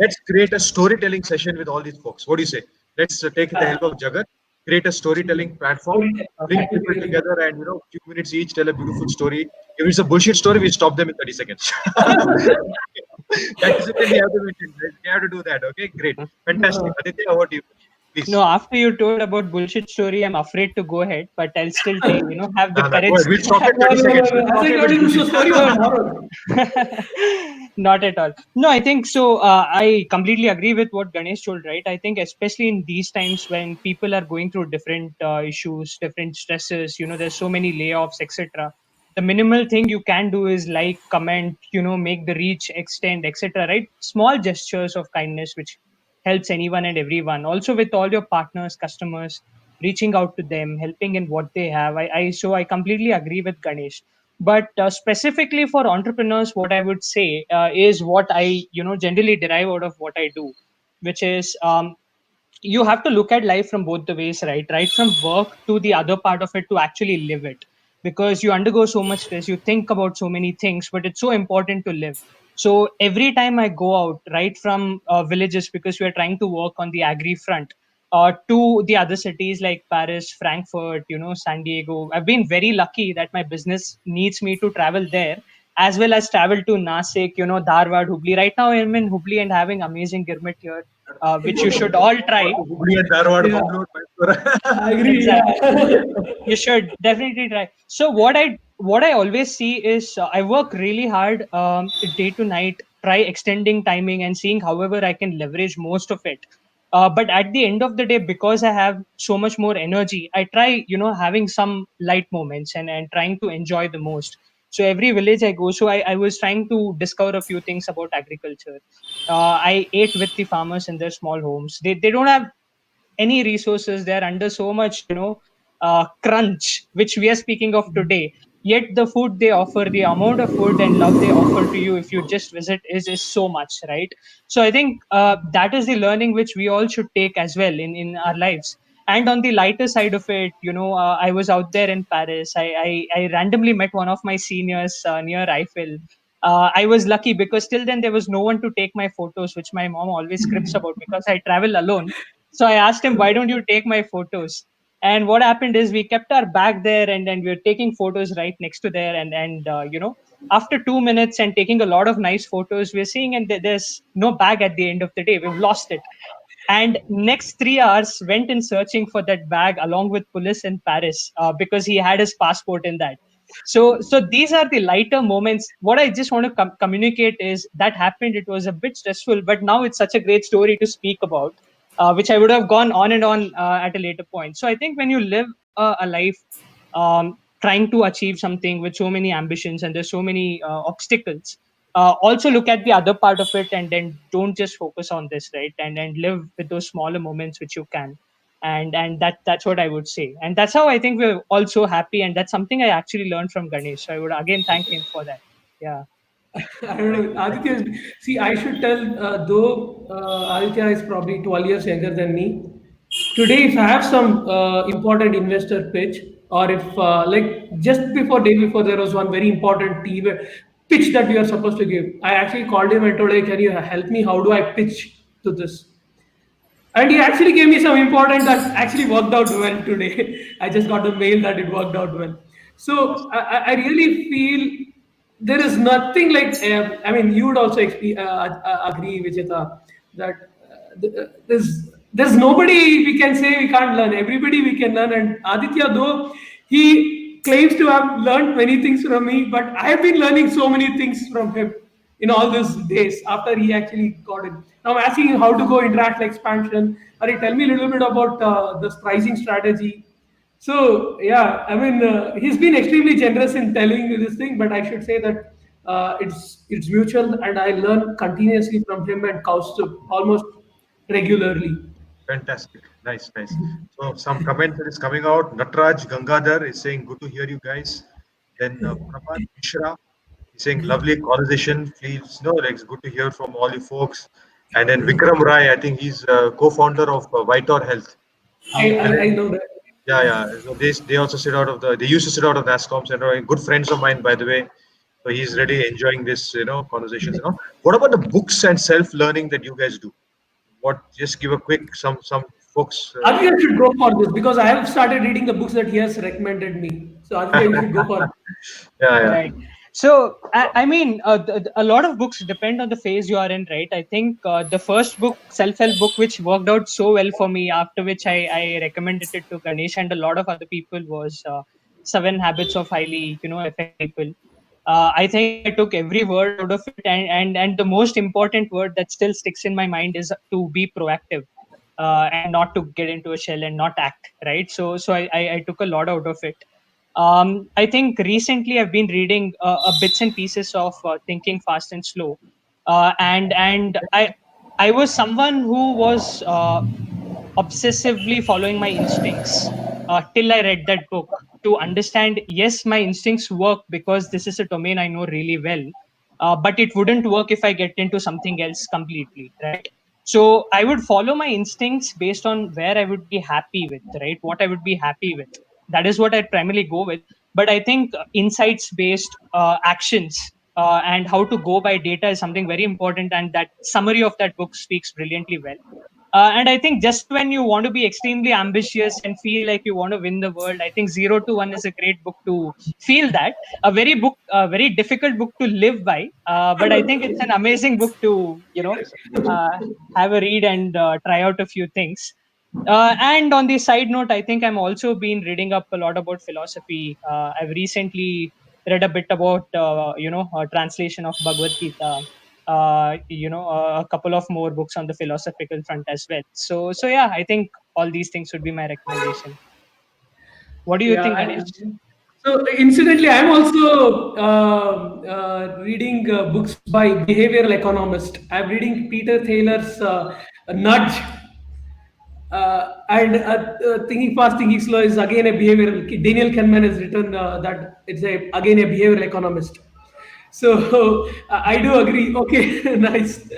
Let's create a storytelling session with all these folks. What do you say? Let's take the help of Jagat, create a storytelling platform, Story, bring that would be people really together, and few minutes each tell a beautiful story. If it's a bullshit story, we stop them in 30 seconds. That's it. We have to maintain. We have to do that. Okay, great, fantastic. good. Aditya, over to you, No, please. after you told about bullshit story, I'm afraid to go ahead, but I'll still take, have the Nah, nah, go courage. ahead. We'll stop at No, 30 no, no, seconds. no. We'll As stop I if told it's you, the bullshit. story was borrowed. Not at all. No, I think so. I completely agree with what Ganesh told, right? I think, especially in these times when people are going through different issues, different stresses, there's so many layoffs, etc. The minimal thing you can do is like, comment, make the reach, extend, etc. Right? Small gestures of kindness, which helps anyone and everyone. Also, with all your partners, customers, reaching out to them, helping in what they have. I completely agree with Ganesh, but specifically for entrepreneurs, what I would say is what I generally derive out of what I do, which is, you have to look at life from both the ways, right from work to the other part of it, to actually live it, because you undergo so much stress, you think about so many things, but it's so important to live. So every time I go out, right from villages, because we are trying to work on the agri front, to the other cities like Paris, Frankfurt, San Diego. I've been very lucky that my business needs me to travel there, as well as travel to Nasik, Dharwad, Hubli. Right now I'm in Hubli and having amazing girmit here, which you should all try. Hubli and Dharwad, Yeah, Bangalore, Mysore. I agree. Exactly. Yeah. You should definitely try. So what I always see is, I work really hard, day to night, try extending timing and seeing however I can leverage most of it. But at the end of the day, because I have so much more energy, I try, having some light moments, and trying to enjoy the most. So every village I go, so I was trying to discover a few things about agriculture. I ate with the farmers in their small homes. They don't have any resources. They're under so much, crunch, which we are speaking of today. Yet the food they offer, the amount of food and love they offer to you if you just visit is so much, right? So I think that is the learning which we all should take as well in our lives. And on the lighter side of it, I was out there in Paris. I randomly met one of my seniors near Eiffel. I was lucky because till then there was no one to take my photos, which my mom always scripts about because I travel alone. So I asked him, why don't you take my photos? And what happened is we kept our bag there, and we were taking photos right next to there. And after 2 minutes and taking a lot of nice photos, we're seeing and there's no bag at the end of the day. We've lost it. And next 3 hours went in searching for that bag along with police in Paris because he had his passport in that. So these are the lighter moments. What I just want to communicate is that happened. It was a bit stressful, but now it's such a great story to speak about, which I would have gone on and on at a later point. So I think when you live a life trying to achieve something with so many ambitions and there's so many obstacles, also look at the other part of it, and then don't just focus on this, right? And live with those smaller moments which you can. And that's what I would say, and that's how I think we're all so happy, and that's something I actually learned from Ganesh, so I would again thank him for that. Yeah. I don't know. Aditya, see, I should tell, though Aditya is probably 12 years younger than me. Today, if I have some important investor pitch, or if, like, just before, day before, there was one very important TV pitch that we are supposed to give, I actually called him and told him, can you help me? How do I pitch to this? And he actually gave me some important that actually worked out well today. I just got a mail that it worked out well. So I really feel there is nothing like, I mean, you would also agree, Vijeta, that there's nobody we can say we can't learn. Everybody we can learn. And Aditya, though he claims to have learned many things from me, but I have been learning so many things from him in all these days after he actually got it. Now I'm asking him how to go international expansion. Or tell me a little bit about this pricing strategy. So yeah, I mean, he's been extremely generous in telling me this thing, but I should say that it's mutual, and I learn continuously from him and Kaustubh almost regularly. Fantastic. Nice, nice. So some comment that is coming out. Natraj Gangadhar is saying, good to hear you guys. Then Prabhat Mishra is saying, lovely conversation. Feels, like it's good to hear from all you folks. And then Vikram Rai, I think he's co-founder of Vitor Health. I know that. Yeah, yeah. So they also sit out of they used to sit out of NASCOM Center. Good friends of mine, by the way. So he's really enjoying this, conversations. What about the books and self-learning that you guys do? Just give a quick some folks. Aditya should go for this because I have started reading the books that he has recommended me. So Aditya, you should go for it. Yeah, yeah. Right. So, I mean, a lot of books depend on the phase you are in, right? I think the first book, self-help book, which worked out so well for me, after which I recommended it to Ganesh and a lot of other people, was Seven Habits of Highly, Effective People. I think I took every word out of it, and the most important word that still sticks in my mind is to be proactive, and not to get into a shell and not act, right? So I took a lot out of it. I think recently I've been reading bits and pieces of Thinking Fast and Slow, and I was someone who was obsessively following my instincts till I read that book to understand. Yes, my instincts work because this is a domain I know really well, but it wouldn't work if I get into something else completely, right? So I would follow my instincts based on where I would be happy with, right? What I would be happy with. That is what I'd primarily go with. But I think insights based actions and how to go by data is something very important. And that summary of that book speaks brilliantly well. And I think just when you want to be extremely ambitious and feel like you want to win the world, I think Zero to One is a great book to feel that. A very difficult book to live by, but I think it's an amazing book to uh, have a read and try out a few things. And on the side note, I think I'm also been reading up a lot about philosophy. I've recently read a bit about translation of Bhagavad Gita. A couple of more books on the philosophical front as well. So yeah, I think all these things would be my recommendation. What do you Yeah. think, Ganesh? So incidentally, I'm also reading books by behavioral economist. I'm reading Peter Taylor's Nudge. Thinking fast, thinking slow is again a behavioral. Daniel Kahneman has written that it's again a behavioral economist. So I do agree. Okay, nice.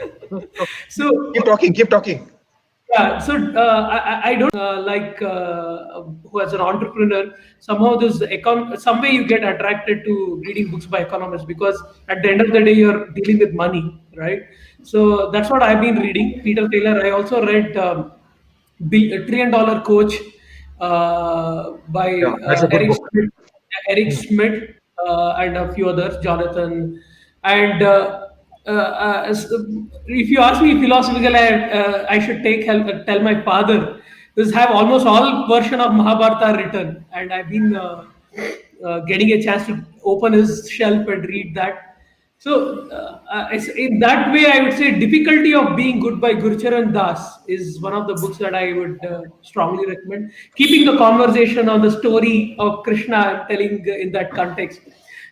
So Keep talking. Keep talking. yeah, so I don't like who as an entrepreneur somehow some way you get attracted to reading books by economists because at the end of the day you're dealing with money, right? So that's what I've been reading. Peter Taylor. I also read $1 Trillion Coach by Yeah, that's a good book. Eric Hmm. Schmidt and a few others, Jonathan. And if you ask me philosophically, I should tell my father. This have almost all version of Mahabharata written, and I've been getting a chance to open his shelf and read that. So, in that way, I would say Difficulty of Being Good by Gurcharan Das is one of the books that I would strongly recommend. Keeping the conversation on the story of Krishna, telling in that context.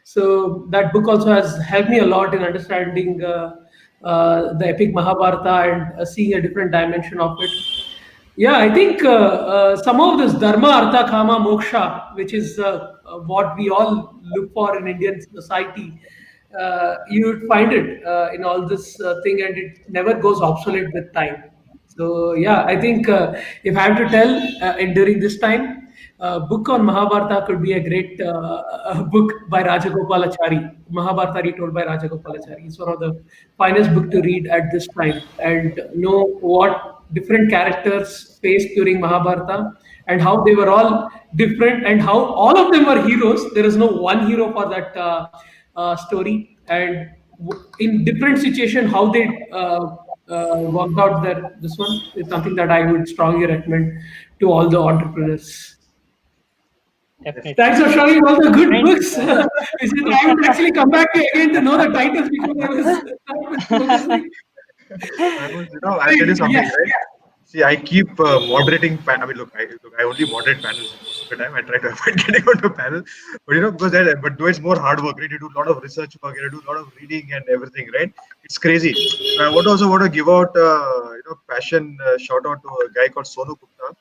So, that book also has helped me a lot in understanding the epic Mahabharata and seeing a different dimension of it. Yeah, I think some of this Dharma, Artha, Kama, Moksha, which is what we all look for in Indian society, you would find it in all this thing, and it never goes obsolete with time. So yeah, I think if I have to tell, during this time, book on Mahabharata could be a great book by Rajagopalachari. Mahabharata retold by Rajagopalachari. It's one of the finest book to read at this time and know what different characters faced during Mahabharata and how they were all different and how all of them were heroes. There is no one hero for that story, and in different situation how they worked out their this one is something that I would strongly recommend to all the entrepreneurs. Definitely. Thanks for showing all the good And books. I would actually come back again to know the titles because I was focusing. I was, I'll tell you something, Yes. right? See, I keep moderating. I mean, look, I only moderate panels most of the time. I try to avoid getting onto a panel, but because but though it's more hard work, right? You do a lot of research work, you do a lot of reading and everything, right? It's crazy. I would also want to give out, passion shout out to a guy called Sonu Gupta.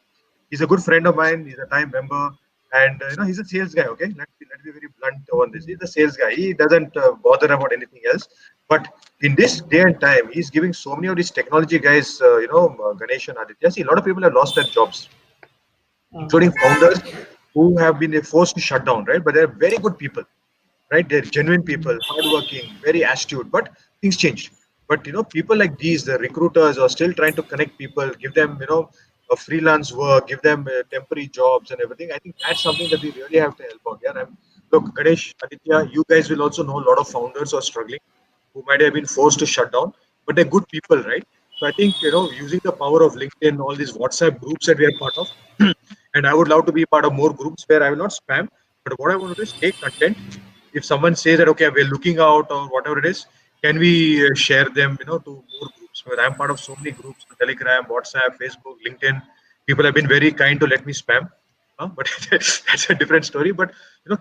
He's a good friend of mine. He's a time member, and he's a sales guy. Okay, let me be very blunt on this. He's a sales guy. He doesn't bother about anything else. But in this day and time, he's giving so many of these technology guys, Ganesh and Aditya. See, a lot of people have lost their jobs, including founders who have been forced to shut down, right? But they're very good people, right? They're genuine people, hardworking, very astute. But things changed. But people like these, the recruiters are still trying to connect people, give them, a freelance work, give them temporary jobs and everything. I think that's something that we really have to help out. Yeah, look, Ganesh, Aditya, you guys will also know a lot of founders who are struggling, who might have been forced to shut down, but they're good people, right? So I think using the power of LinkedIn, all these WhatsApp groups that we are part of, and I would love to be part of more groups where I will not spam, but what I want to do is take content. If someone says that okay, we're looking out or whatever it is, can we share them, to more groups? Because I'm part of so many groups: Telegram, WhatsApp, Facebook, LinkedIn. People have been very kind to let me spam, but that's a different story. But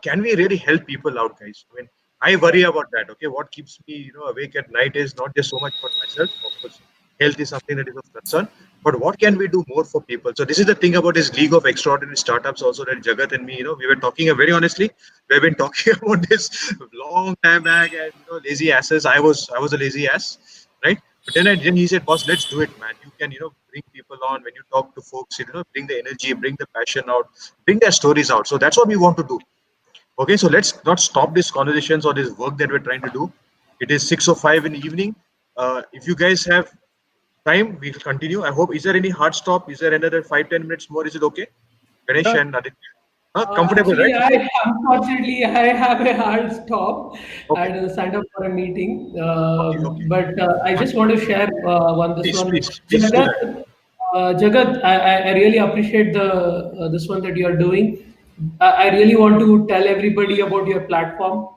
can we really help people out, guys? I mean, I worry about that. Okay, what keeps me, awake at night is not just so much about myself. Of course, health is something that is of concern. But what can we do more for people? So this is the thing about this League of Extraordinary Startups. Also, that Jagat and me, we were talking very honestly. We've been talking about this long time back, and lazy asses. I was a lazy ass, right? But then he said, boss, let's do it, man. You can, bring people on when you talk to folks, bring the energy, bring the passion out, bring their stories out. So that's what we want to do. Okay, so let's not stop these conversations or this work that we're trying to do. It is 6:05 in the evening. If you guys have time, we'll continue. I hope. Is there any hard stop? Is there another 5-10 minutes more? Is it okay? Ganesh Uh, and Aditya. Comfortable, right? Actually, unfortunately I have a hard stop. I Okay. had signed up for a meeting, Okay. Okay. but I just want to share this Please, one. please do that. Jagat, I really appreciate the this one that you are doing. I really want to tell everybody about your platform,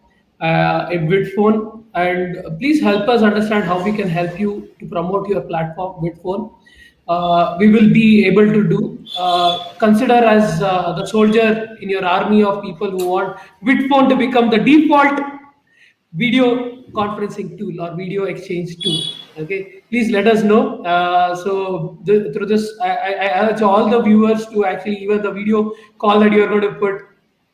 Bitphone, and please help us understand how we can help you to promote your platform, Bitphone. We will be able to do. Consider as the soldier in your army of people who want Bitphone to become the default video conferencing tool or video exchange tool. Okay, please let us know. Through this, I urge all the viewers to actually, even the video call that you're going to put,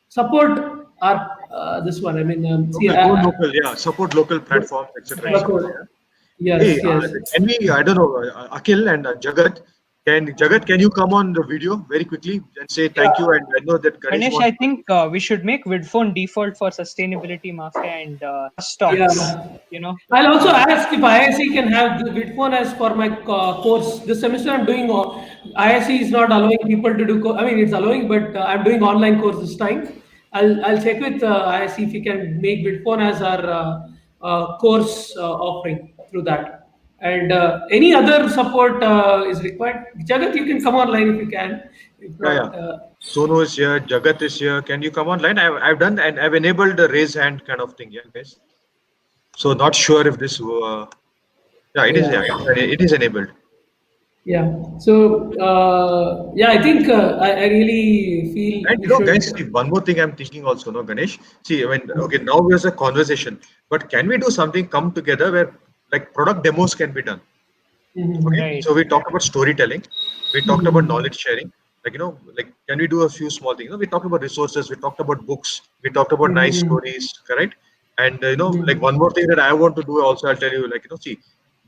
support our this one. I mean, see, Local, go local, yeah. Support local platforms, etc., Right. etc. support. Yeah. Yes, Hey, yes. can we? I don't know. Akhil and Jagat, can you come on the video very quickly and say thank you? Yeah. And I know that Ganesh Ganesh, wants. I think we should make VidPhone default for sustainability mafia and stocks. Yeah. You know, I'll also ask if IISc can have the Bitcoin as for my course. This semester I'm doing, IISc is not allowing people to do, I mean, it's allowing, but I'm doing online course this time. I'll check with IISc if we can make Bitcoin as our course offering through that. And any other support is required. Jagat, you can come online if you can. If Yeah, yeah. not, Sonu is here. Jagat is here. Can you come online? I've done and I've enabled the raise hand kind of thing. Yeah, guys. So not sure if this. Yeah, it is. yeah. Yeah, it is enabled. Yeah. So yeah, I think I really feel And we guys, should. see, one more thing I'm thinking also, no, Ganesh. See, I mean, okay, now there's a conversation, but can we do something come together where like product demos can be done? Okay, Mhm. right. so we talked about storytelling, we talked about Mhm. knowledge sharing. Like like can we do a few small things? We talked about resources, we talked about books, we talked about nice Mhm. stories, correct? And like Mhm. one more thing that I want to do also, I'll tell you, like see,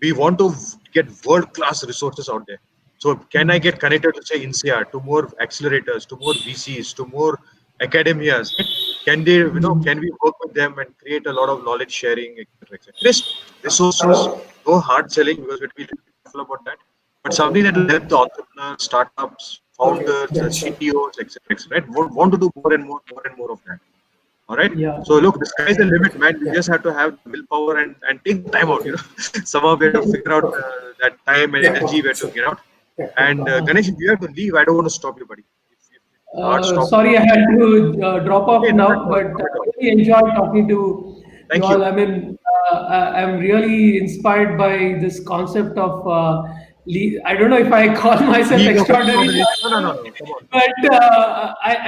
we want to get world class resources out there. So can I get connected to say INSEAD, to more accelerators, to more VCs, to more academias? Right? Can they, Mhm. can we work with them and create a lot of knowledge sharing, etc., etc. This resources, Uh, no hard selling because we will be careful about that, but something that will help the entrepreneurs, startups, founders, CTOs, etc., etc. Right? Want to do more and more of that. All right. yeah. So look, the sky's the limit, man. We just have to have the willpower and take the time out. Somehow we have to figure out that time and energy we have to get out. And Ganesh, if you have to leave, I don't want to stop you, buddy. If it's a hard stop. Sorry, I had to drop Okay, off not at now, all. but Not at all. I really enjoyed talking to you Thank all. you. I mean, I'm really inspired by this concept of. I don't know if I call myself League of extraordinary, Extraordinary. No, no, no, no. Come on. but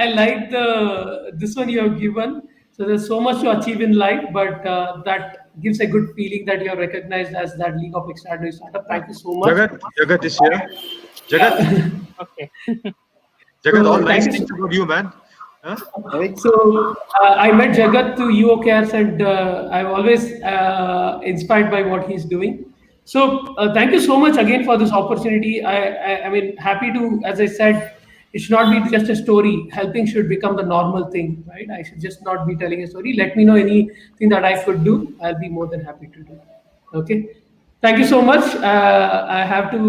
I like the this one you have given. So there's so much to achieve in life, but that gives a good feeling that you're recognized as that League of Extraordinary Startup. Yeah. Thank you so much. Jagat is here. Jagat, Yeah. Okay. Jagat, all So nice thank you so things about you, man. Huh? So I met Jagat through UO Cares, and I'm always inspired by what he's doing. So thank you so much again for this opportunity. I mean, happy to, as I said, it should not be just a story. Helping should become the normal thing, right? I should just not be telling a story. Let me know anything that I could do. I'll be more than happy to do. Okay. Thank you so much. I have to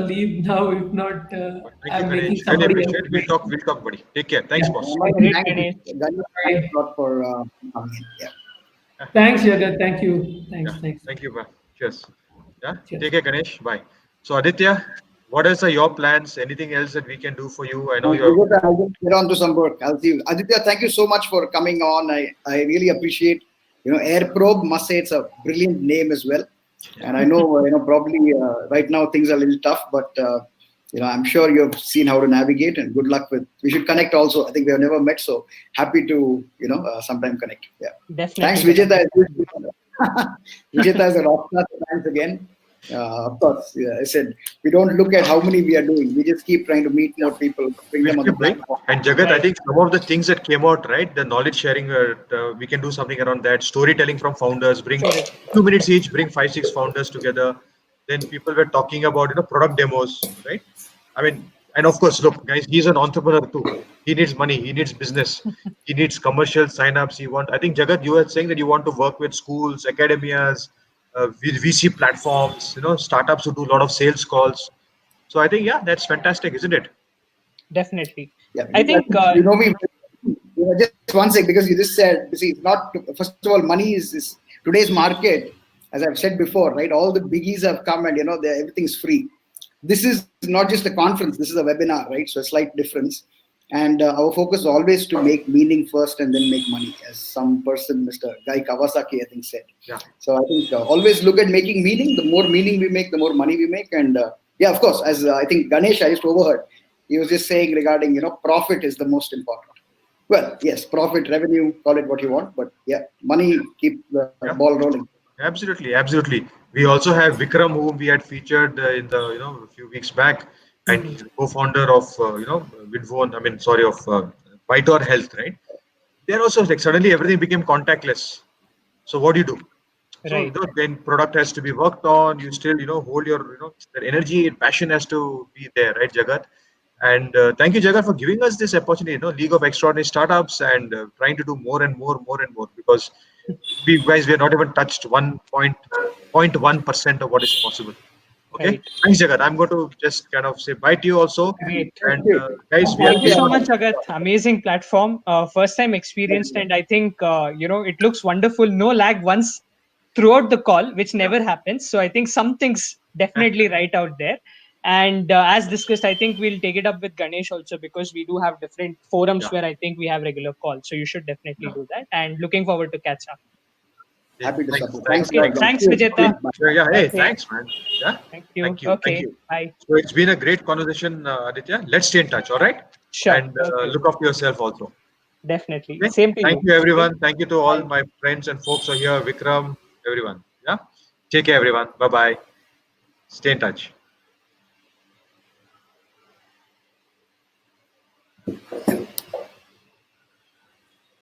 leave now. If not, Thank you, I'm making Ganesh. Really somebody else appreciate it. wait. We'll talk, buddy. Take care. Thanks, Yeah. boss. Great, Thank you. Ganesh. Ganesh, thanks Bye. a lot for coming in. Yeah. Thanks, Jagat. Thank you. Yeah. Thanks. Thanks. Thank you, bye. Cheers. Yeah. Take Cheers. care, Ganesh. Bye. So, Aditya, what else are your plans? Anything else that we can do for you? I know you're. Vijay, I'll just get on to some work. I'll see you. Aditya, thank you so much for coming on. I really appreciate, Airprobe, must say it's a brilliant name as well. And I know, probably right now things are a little tough, but, I'm sure you've seen how to navigate and good luck we should connect also. I think we have never met, so happy to, sometime connect. Yeah. Thanks, Definitely. Vijay. Vijay is a rock star. Thanks again. Of course, yeah, I said we don't look at how many we are doing. We just keep trying to meet more people, bring We'll them on the keep doing. platform. And Jagat, I Right. think some of the things that came out, right? The knowledge sharing, we can do something around that. Storytelling from founders, bring Sorry. 2 minutes each, bring 5, 6 founders together. Then people were talking about, product demos, right? I mean, and of course, look, guys, he's an entrepreneur too. He needs money, he needs business, he needs commercial signups. I think Jagat, you were saying that you want to work with schools, academias, VC platforms, startups who do a lot of sales calls. So I think, yeah, that's fantastic, isn't it? Definitely. Yeah, I think me. Just one sec, because you just said, see, it's not, first of all, money is today's market, as I've said before, right? All the biggies have come and, everything's free. This is not just a conference, this is a webinar, right? So a slight difference. And our focus is always to make meaning first and then make money, as some person, Mr. Guy Kawasaki, I think, said. Yeah. So I think always look at making meaning. The more meaning we make, the more money we make. And yeah, of course, as I think Ganesh, I just overheard, he was just saying regarding, profit is the most important. Well, yes, profit, revenue, call it what you want. But yeah, money, keep the ball rolling. Absolutely, absolutely. We also have Vikram, whom we had featured in the a few weeks back, and he's the co-founder of Vidvone. I mean, sorry, of Vitor Health, right? There also like suddenly everything became contactless. So what do you do? So Right. then product has to be worked on. You still hold your that energy and passion has to be there, right, Jagat? And thank you, Jagat, for giving us this opportunity. League of Extraordinary Startups, and trying to do more and more, more and more, because we are not even touched 1.1% of what is possible. Okay, Right. thanks, Jagat. I'm going to just kind of say bye to you also, Great. and Thank you. guys, we Thank have you so been. much, Agat. Amazing platform. First time experienced, and I think it looks wonderful. No lag once throughout the call, which never happens. So I think something's definitely right out there. And as discussed, I think we'll take it up with Ganesh also, because we do have different forums Yeah. where I think we have regular calls. So you should definitely do that. And looking forward to catch up. Happy to Thanks, support. thanks, Thanks a Okay. lot, thanks. guys. Thanks, Cheers. Vijeta. Sure, yeah. Hey, Okay. thanks, man. Yeah. Thank you. Thank you. Thank Okay. you. Bye. So it's been a great conversation, Aditya. Let's stay in touch, all right? Sure. And Okay. look after yourself also. Definitely. Okay. Same to Thank you. you, Okay. everyone. Thank you to all Bye. my friends and folks who are here, Vikram, everyone. Yeah. Take care, everyone. Bye bye. Stay in touch.